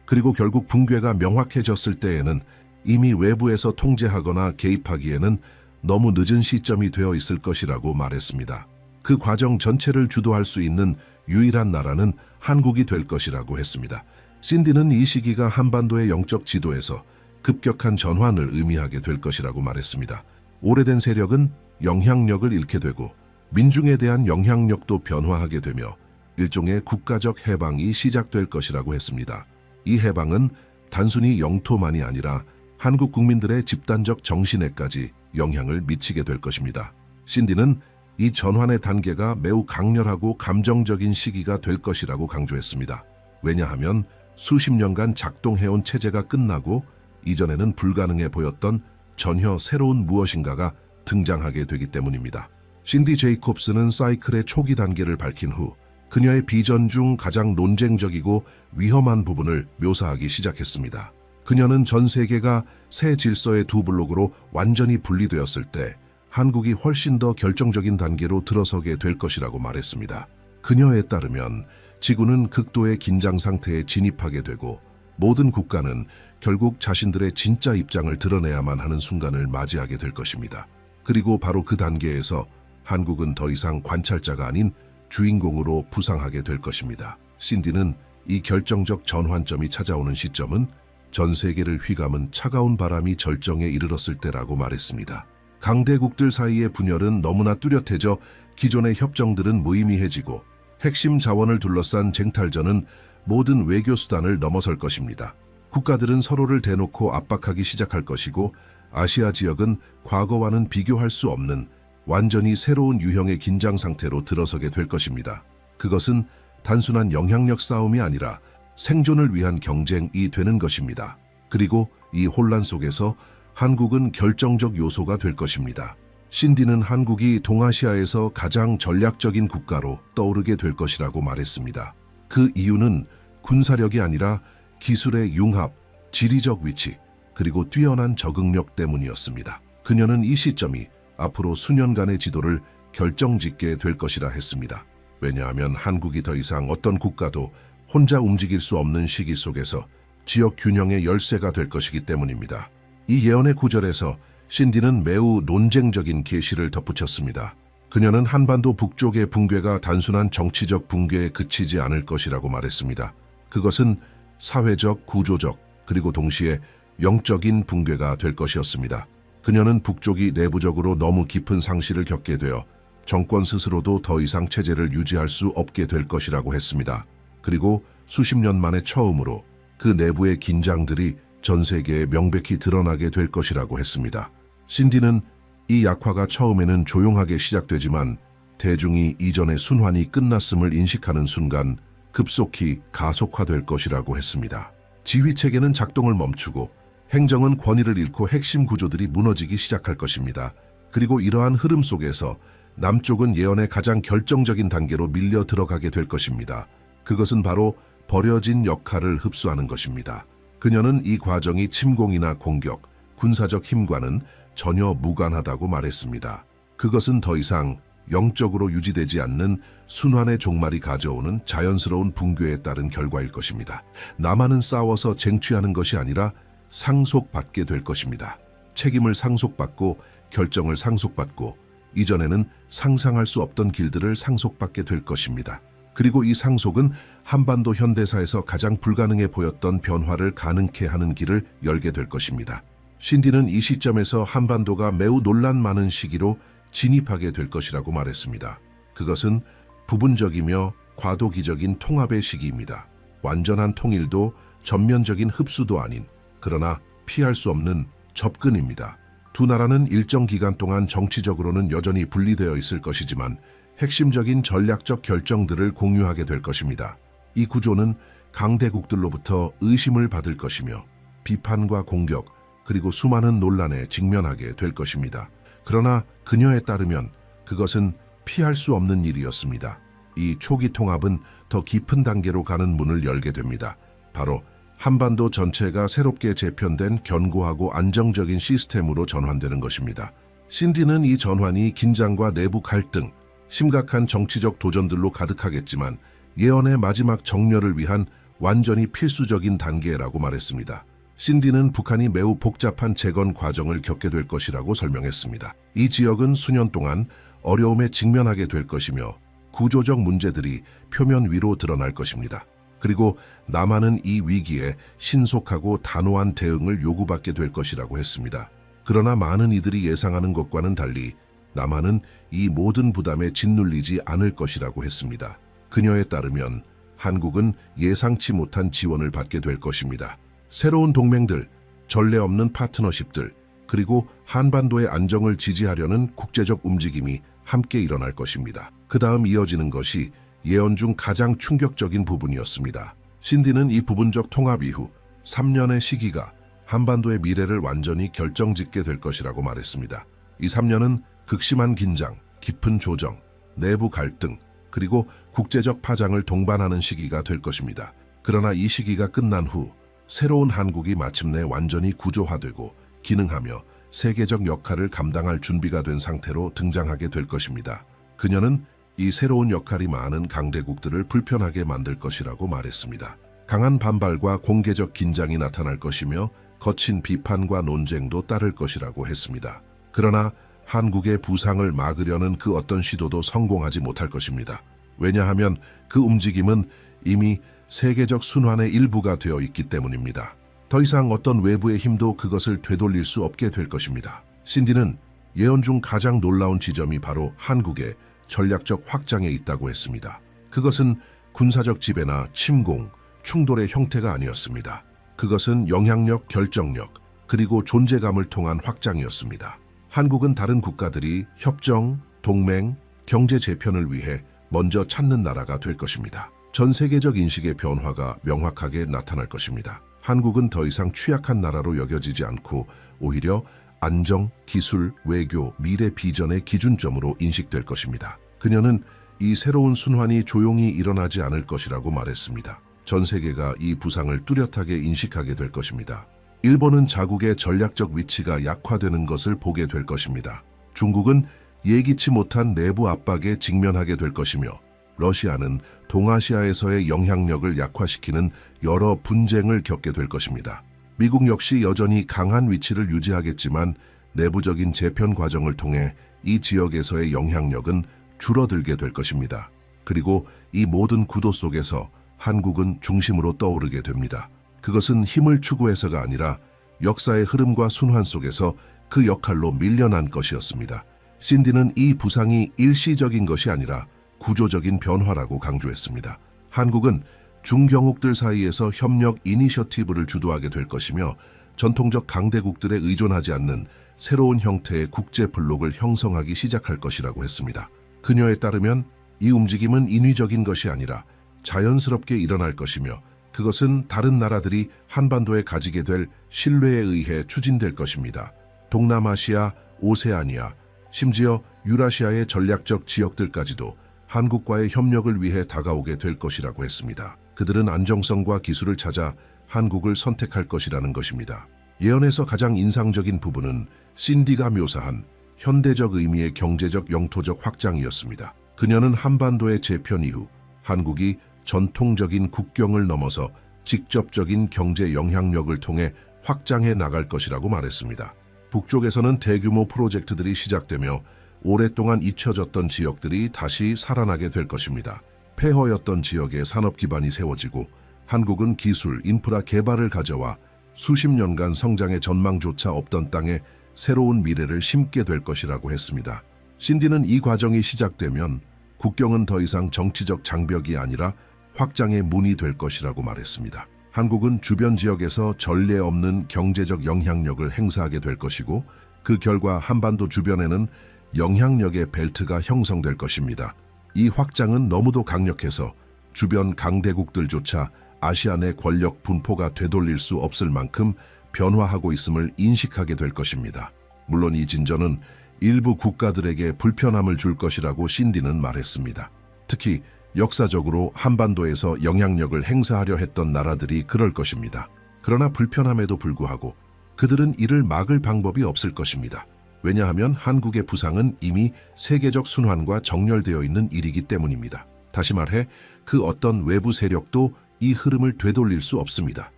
그리고 결국 붕괴가 명확해졌을 때에는 이미 외부에서 통제하거나 개입하기에는 너무 늦은 시점이 되어 있을 것이라고 말했습니다. 그 과정 전체를 주도할 수 있는 유일한 나라는 한국이 될 것이라고 했습니다. 신디는 이 시기가 한반도의 영적 지도에서 급격한 전환을 의미하게 될 것이라고 말했습니다. 오래된 세력은 영향력을 잃게 되고 민중에 대한 영향력도 변화하게 되며 일종의 국가적 해방이 시작될 것이라고 했습니다. 이 해방은 단순히 영토만이 아니라 한국 국민들의 집단적 정신에까지 영향을 미치게 될 것입니다. 신디는 이 전환의 단계가 매우 강렬하고 감정적인 시기가 될 것이라고 강조했습니다. 왜냐하면 수십 년간 작동해온 체제가 끝나고 이전에는 불가능해 보였던 전혀 새로운 무엇인가가 등장하게 되기 때문입니다. 신디 제이콥스는 사이클의 초기 단계를 밝힌 후 그녀의 비전 중 가장 논쟁적이고 위험한 부분을 묘사하기 시작했습니다. 그녀는 전 세계가 새 질서의 두 블록으로 완전히 분리되었을 때 한국이 훨씬 더 결정적인 단계로 들어서게 될 것이라고 말했습니다. 그녀에 따르면 지구는 극도의 긴장 상태에 진입하게 되고 모든 국가는 결국 자신들의 진짜 입장을 드러내야만 하는 순간을 맞이하게 될 것입니다. 그리고 바로 그 단계에서 한국은 더 이상 관찰자가 아닌 주인공으로 부상하게 될 것입니다. 신디는 이 결정적 전환점이 찾아오는 시점은 전 세계를 휘감은 차가운 바람이 절정에 이르렀을 때라고 말했습니다. 강대국들 사이의 분열은 너무나 뚜렷해져 기존의 협정들은 무의미해지고 핵심 자원을 둘러싼 쟁탈전은 모든 외교 수단을 넘어설 것입니다. 국가들은 서로를 대놓고 압박하기 시작할 것이고 아시아 지역은 과거와는 비교할 수 없는 완전히 새로운 유형의 긴장 상태로 들어서게 될 것입니다. 그것은 단순한 영향력 싸움이 아니라 생존을 위한 경쟁이 되는 것입니다. 그리고 이 혼란 속에서 한국은 결정적 요소가 될 것입니다. 신디는 한국이 동아시아에서 가장 전략적인 국가로 떠오르게 될 것이라고 말했습니다. 그 이유는 군사력이 아니라 기술의 융합, 지리적 위치, 그리고 뛰어난 적응력 때문이었습니다. 그녀는 이 시점이 앞으로 수년간의 지도를 결정짓게 될 것이라 했습니다. 왜냐하면 한국이 더 이상 어떤 국가도 혼자 움직일 수 없는 시기 속에서 지역 균형의 열쇠가 될 것이기 때문입니다. 이 예언의 구절에서 신디는 매우 논쟁적인 계시를 덧붙였습니다. 그녀는 한반도 북쪽의 붕괴가 단순한 정치적 붕괴에 그치지 않을 것이라고 말했습니다. 그것은 사회적, 구조적, 그리고 동시에 영적인 붕괴가 될 것이었습니다. 그녀는 북쪽이 내부적으로 너무 깊은 상실을 겪게 되어 정권 스스로도 더 이상 체제를 유지할 수 없게 될 것이라고 했습니다. 그리고 수십 년 만에 처음으로 그 내부의 긴장들이 전 세계에 명백히 드러나게 될 것이라고 했습니다. 신디는 이 약화가 처음에는 조용하게 시작되지만 대중이 이전의 순환이 끝났음을 인식하는 순간 급속히 가속화될 것이라고 했습니다. 지휘체계는 작동을 멈추고 행정은 권위를 잃고 핵심 구조들이 무너지기 시작할 것입니다. 그리고 이러한 흐름 속에서 남쪽은 예언의 가장 결정적인 단계로 밀려 들어가게 될 것입니다. 그것은 바로 버려진 역할을 흡수하는 것입니다. 그녀는 이 과정이 침공이나 공격, 군사적 힘과는 전혀 무관하다고 말했습니다. 그것은 더 이상 영적으로 유지되지 않는 순환의 종말이 가져오는 자연스러운 붕괴에 따른 결과일 것입니다. 남한은 싸워서 쟁취하는 것이 아니라 상속받게 될 것입니다. 책임을 상속받고 결정을 상속받고 이전에는 상상할 수 없던 길들을 상속받게 될 것입니다. 그리고 이 상속은 한반도 현대사에서 가장 불가능해 보였던 변화를 가능케 하는 길을 열게 될 것입니다. 신디는 이 시점에서 한반도가 매우 논란 많은 시기로 진입하게 될 것이라고 말했습니다. 그것은 부분적이며 과도기적인 통합의 시기입니다. 완전한 통일도 전면적인 흡수도 아닌, 그러나 피할 수 없는 접근입니다. 두 나라는 일정 기간 동안 정치적으로는 여전히 분리되어 있을 것이지만 핵심적인 전략적 결정들을 공유하게 될 것입니다. 이 구조는 강대국들로부터 의심을 받을 것이며 비판과 공격, 그리고 수많은 논란에 직면하게 될 것입니다. 그러나 그녀에 따르면 그것은 피할 수 없는 일이었습니다. 이 초기 통합은 더 깊은 단계로 가는 문을 열게 됩니다. 바로 한반도 전체가 새롭게 재편된 견고하고 안정적인 시스템으로 전환되는 것입니다. 신디는 이 전환이 긴장과 내부 갈등, 심각한 정치적 도전들로 가득하겠지만 예언의 마지막 정렬을 위한 완전히 필수적인 단계라고 말했습니다. 신디는 북한이 매우 복잡한 재건 과정을 겪게 될 것이라고 설명했습니다. 이 지역은 수년 동안 어려움에 직면하게 될 것이며 구조적 문제들이 표면 위로 드러날 것입니다. 그리고 남한은 이 위기에 신속하고 단호한 대응을 요구받게 될 것이라고 했습니다. 그러나 많은 이들이 예상하는 것과는 달리 남한은 이 모든 부담에 짓눌리지 않을 것이라고 했습니다. 그녀에 따르면 한국은 예상치 못한 지원을 받게 될 것입니다. 새로운 동맹들, 전례 없는 파트너십들, 그리고 한반도의 안정을 지지하려는 국제적 움직임이 함께 일어날 것입니다. 그 다음 이어지는 것이 예언 중 가장 충격적인 부분이었습니다. 신디는 이 부분적 통합 이후 3년의 시기가 한반도의 미래를 완전히 결정짓게 될 것이라고 말했습니다. 이 3년은 극심한 긴장, 깊은 조정, 내부 갈등, 그리고 국제적 파장을 동반하는 시기가 될 것입니다. 그러나 이 시기가 끝난 후 새로운 한국이 마침내 완전히 구조화되고 기능하며 세계적 역할을 감당할 준비가 된 상태로 등장하게 될 것입니다. 그녀는 이 새로운 역할이 많은 강대국들을 불편하게 만들 것이라고 말했습니다. 강한 반발과 공개적 긴장이 나타날 것이며 거친 비판과 논쟁도 따를 것이라고 했습니다. 그러나 한국의 부상을 막으려는 그 어떤 시도도 성공하지 못할 것입니다. 왜냐하면 그 움직임은 이미 세계적 순환의 일부가 되어 있기 때문입니다. 더 이상 어떤 외부의 힘도 그것을 되돌릴 수 없게 될 것입니다. 신디는 예언 중 가장 놀라운 지점이 바로 한국의 전략적 확장에 있다고 했습니다. 그것은 군사적 지배나 침공, 충돌의 형태가 아니었습니다. 그것은 영향력, 결정력, 그리고 존재감을 통한 확장이었습니다. 한국은 다른 국가들이 협정, 동맹, 경제 재편을 위해 먼저 찾는 나라가 될 것입니다. 전 세계적 인식의 변화가 명확하게 나타날 것입니다. 한국은 더 이상 취약한 나라로 여겨지지 않고 오히려 안정, 기술, 외교, 미래 비전의 기준점으로 인식될 것입니다. 그녀는 이 새로운 순환이 조용히 일어나지 않을 것이라고 말했습니다. 전 세계가 이 부상을 뚜렷하게 인식하게 될 것입니다. 일본은 자국의 전략적 위치가 약화되는 것을 보게 될 것입니다. 중국은 예기치 못한 내부 압박에 직면하게 될 것이며 러시아는 동아시아에서의 영향력을 약화시키는 여러 분쟁을 겪게 될 것입니다. 미국 역시 여전히 강한 위치를 유지하겠지만 내부적인 재편 과정을 통해 이 지역에서의 영향력은 줄어들게 될 것입니다. 그리고 이 모든 구도 속에서 한국은 중심으로 떠오르게 됩니다. 그것은 힘을 추구해서가 아니라 역사의 흐름과 순환 속에서 그 역할로 밀려난 것이었습니다. 신디는 이 부상이 일시적인 것이 아니라 구조적인 변화라고 강조했습니다. 한국은 중경국들 사이에서 협력 이니셔티브를 주도하게 될 것이며 전통적 강대국들에 의존하지 않는 새로운 형태의 국제 블록을 형성하기 시작할 것이라고 했습니다. 그녀에 따르면 이 움직임은 인위적인 것이 아니라 자연스럽게 일어날 것이며 그것은 다른 나라들이 한반도에 가지게 될 신뢰에 의해 추진될 것입니다. 동남아시아, 오세아니아, 심지어 유라시아의 전략적 지역들까지도 한국과의 협력을 위해 다가오게 될 것이라고 했습니다. 그들은 안정성과 기술을 찾아 한국을 선택할 것이라는 것입니다. 예언에서 가장 인상적인 부분은 신디가 묘사한 현대적 의미의 경제적 영토적 확장이었습니다. 그녀는 한반도의 재편 이후 한국이 전통적인 국경을 넘어서 직접적인 경제 영향력을 통해 확장해 나갈 것이라고 말했습니다. 북쪽에서는 대규모 프로젝트들이 시작되며 오랫동안 잊혀졌던 지역들이 다시 살아나게 될 것입니다. 폐허였던 지역에 산업 기반이 세워지고 한국은 기술, 인프라 개발을 가져와 수십 년간 성장의 전망조차 없던 땅에 새로운 미래를 심게 될 것이라고 했습니다. 신디는 이 과정이 시작되면 국경은 더 이상 정치적 장벽이 아니라 확장의 문이 될 것이라고 말했습니다. 한국은 주변 지역에서 전례 없는 경제적 영향력을 행사하게 될 것이고 그 결과 한반도 주변에는 영향력의 벨트가 형성될 것입니다. 이 확장은 너무도 강력해서 주변 강대국들조차 아시아 내 권력 분포가 되돌릴 수 없을 만큼 변화하고 있음을 인식하게 될 것입니다. 물론 이 진전은 일부 국가들에게 불편함을 줄 것이라고 신디는 말했습니다. 특히 역사적으로 한반도에서 영향력을 행사하려 했던 나라들이 그럴 것입니다. 그러나 불편함에도 불구하고 그들은 이를 막을 방법이 없을 것입니다. 왜냐하면 한국의 부상은 이미 세계적 순환과 정렬되어 있는 일이기 때문입니다. 다시 말해 그 어떤 외부 세력도 이 흐름을 되돌릴 수 없습니다.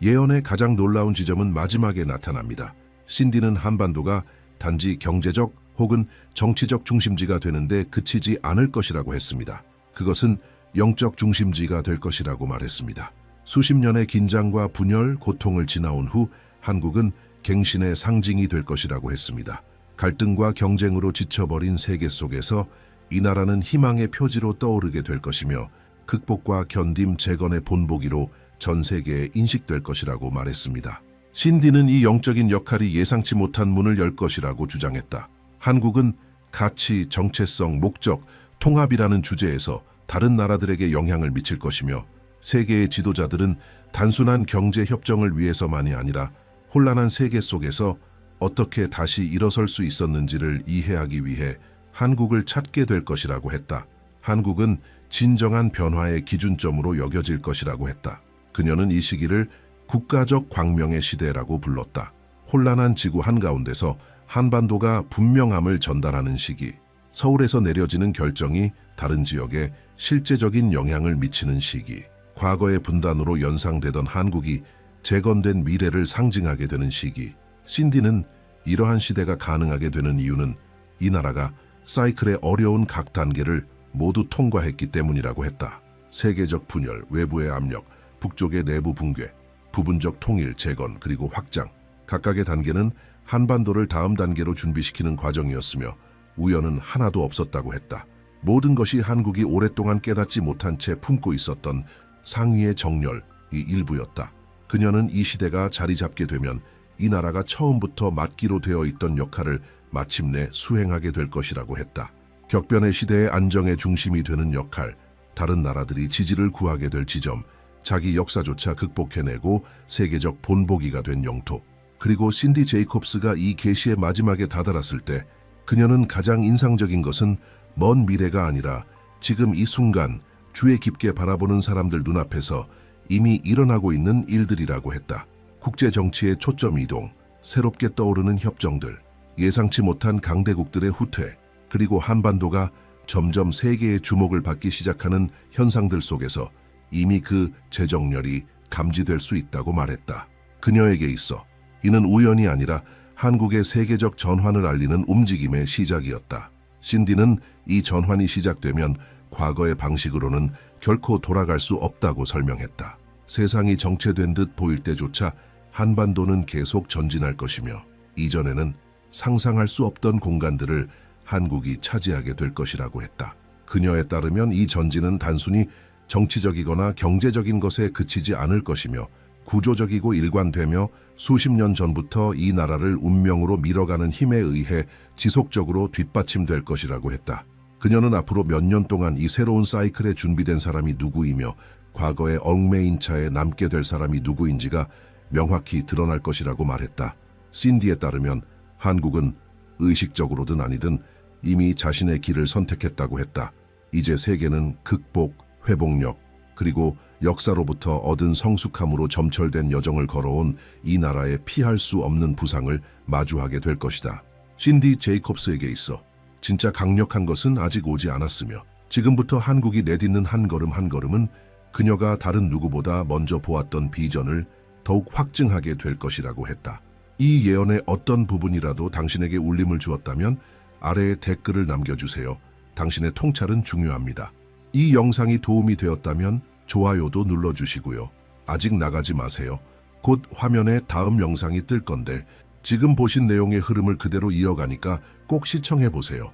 예언의 가장 놀라운 지점은 마지막에 나타납니다. 신디는 한반도가 단지 경제적 혹은 정치적 중심지가 되는데 그치지 않을 것이라고 했습니다. 그것은 영적 중심지가 될 것이라고 말했습니다. 수십 년의 긴장과 분열, 고통을 지나온 후 한국은 갱신의 상징이 될 것이라고 했습니다. 갈등과 경쟁으로 지쳐버린 세계 속에서 이 나라는 희망의 표지로 떠오르게 될 것이며 극복과 견딤 재건의 본보기로 전 세계에 인식될 것이라고 말했습니다. 신디는 이 영적인 역할이 예상치 못한 문을 열 것이라고 주장했다. 한국은 가치, 정체성, 목적, 통합이라는 주제에서 다른 나라들에게 영향을 미칠 것이며 세계의 지도자들은 단순한 경제 협정을 위해서만이 아니라 혼란한 세계 속에서 어떻게 다시 일어설 수 있었는지를 이해하기 위해 한국을 찾게 될 것이라고 했다. 한국은 진정한 변화의 기준점으로 여겨질 것이라고 했다. 그녀는 이 시기를 국가적 광명의 시대라고 불렀다. 혼란한 지구 한가운데서 한반도가 분명함을 전달하는 시기, 서울에서 내려지는 결정이 다른 지역에 실제적인 영향을 미치는 시기, 과거의 분단으로 연상되던 한국이 재건된 미래를 상징하게 되는 시기. 신디는 이러한 시대가 가능하게 되는 이유는 이 나라가 사이클의 어려운 각 단계를 모두 통과했기 때문이라고 했다. 세계적 분열, 외부의 압력, 북쪽의 내부 붕괴, 부분적 통일, 재건, 그리고 확장. 각각의 단계는 한반도를 다음 단계로 준비시키는 과정이었으며 우연은 하나도 없었다고 했다. 모든 것이 한국이 오랫동안 깨닫지 못한 채 품고 있었던 상위의 정렬이 일부였다. 그녀는 이 시대가 자리 잡게 되면 이 나라가 처음부터 맡기로 되어 있던 역할을 마침내 수행하게 될 것이라고 했다. 격변의 시대의 안정의 중심이 되는 역할, 다른 나라들이 지지를 구하게 될 지점, 자기 역사조차 극복해내고 세계적 본보기가 된 영토. 그리고 신디 제이콥스가 이 계시의 마지막에 다다랐을 때 그녀는 가장 인상적인 것은 먼 미래가 아니라 지금 이 순간 주에 깊게 바라보는 사람들 눈앞에서 이미 일어나고 있는 일들이라고 했다. 국제 정치의 초점 이동, 새롭게 떠오르는 협정들, 예상치 못한 강대국들의 후퇴, 그리고 한반도가 점점 세계의 주목을 받기 시작하는 현상들 속에서 이미 그 재정렬이 감지될 수 있다고 말했다. 그녀에게 있어 이는 우연이 아니라 한국의 세계적 전환을 알리는 움직임의 시작이었다. 신디는 이 전환이 시작되면 과거의 방식으로는 결코 돌아갈 수 없다고 설명했다. 세상이 정체된 듯 보일 때조차 한반도는 계속 전진할 것이며 이전에는 상상할 수 없던 공간들을 한국이 차지하게 될 것이라고 했다. 그녀에 따르면 이 전진은 단순히 정치적이거나 경제적인 것에 그치지 않을 것이며 구조적이고 일관되며 수십 년 전부터 이 나라를 운명으로 밀어가는 힘에 의해 지속적으로 뒷받침될 것이라고 했다. 그녀는 앞으로 몇 년 동안 이 새로운 사이클에 준비된 사람이 누구이며 과거의 얽매인 차에 남게 될 사람이 누구인지가 명확히 드러날 것이라고 말했다. 신디에 따르면 한국은 의식적으로든 아니든 이미 자신의 길을 선택했다고 했다. 이제 세계는 극복, 회복력, 그리고 역사로부터 얻은 성숙함으로 점철된 여정을 걸어온 이 나라의 피할 수 없는 부상을 마주하게 될 것이다. 신디 제이콥스에게 있어 진짜 강력한 것은 아직 오지 않았으며 지금부터 한국이 내딛는 한 걸음 한 걸음은 그녀가 다른 누구보다 먼저 보았던 비전을 더욱 확증하게 될 것이라고 했다. 이 예언의 어떤 부분이라도 당신에게 울림을 주었다면 아래에 댓글을 남겨주세요. 당신의 통찰은 중요합니다. 이 영상이 도움이 되었다면 좋아요도 눌러주시고요. 아직 나가지 마세요. 곧 화면에 다음 영상이 뜰 건데 지금 보신 내용의 흐름을 그대로 이어가니까 꼭 시청해보세요.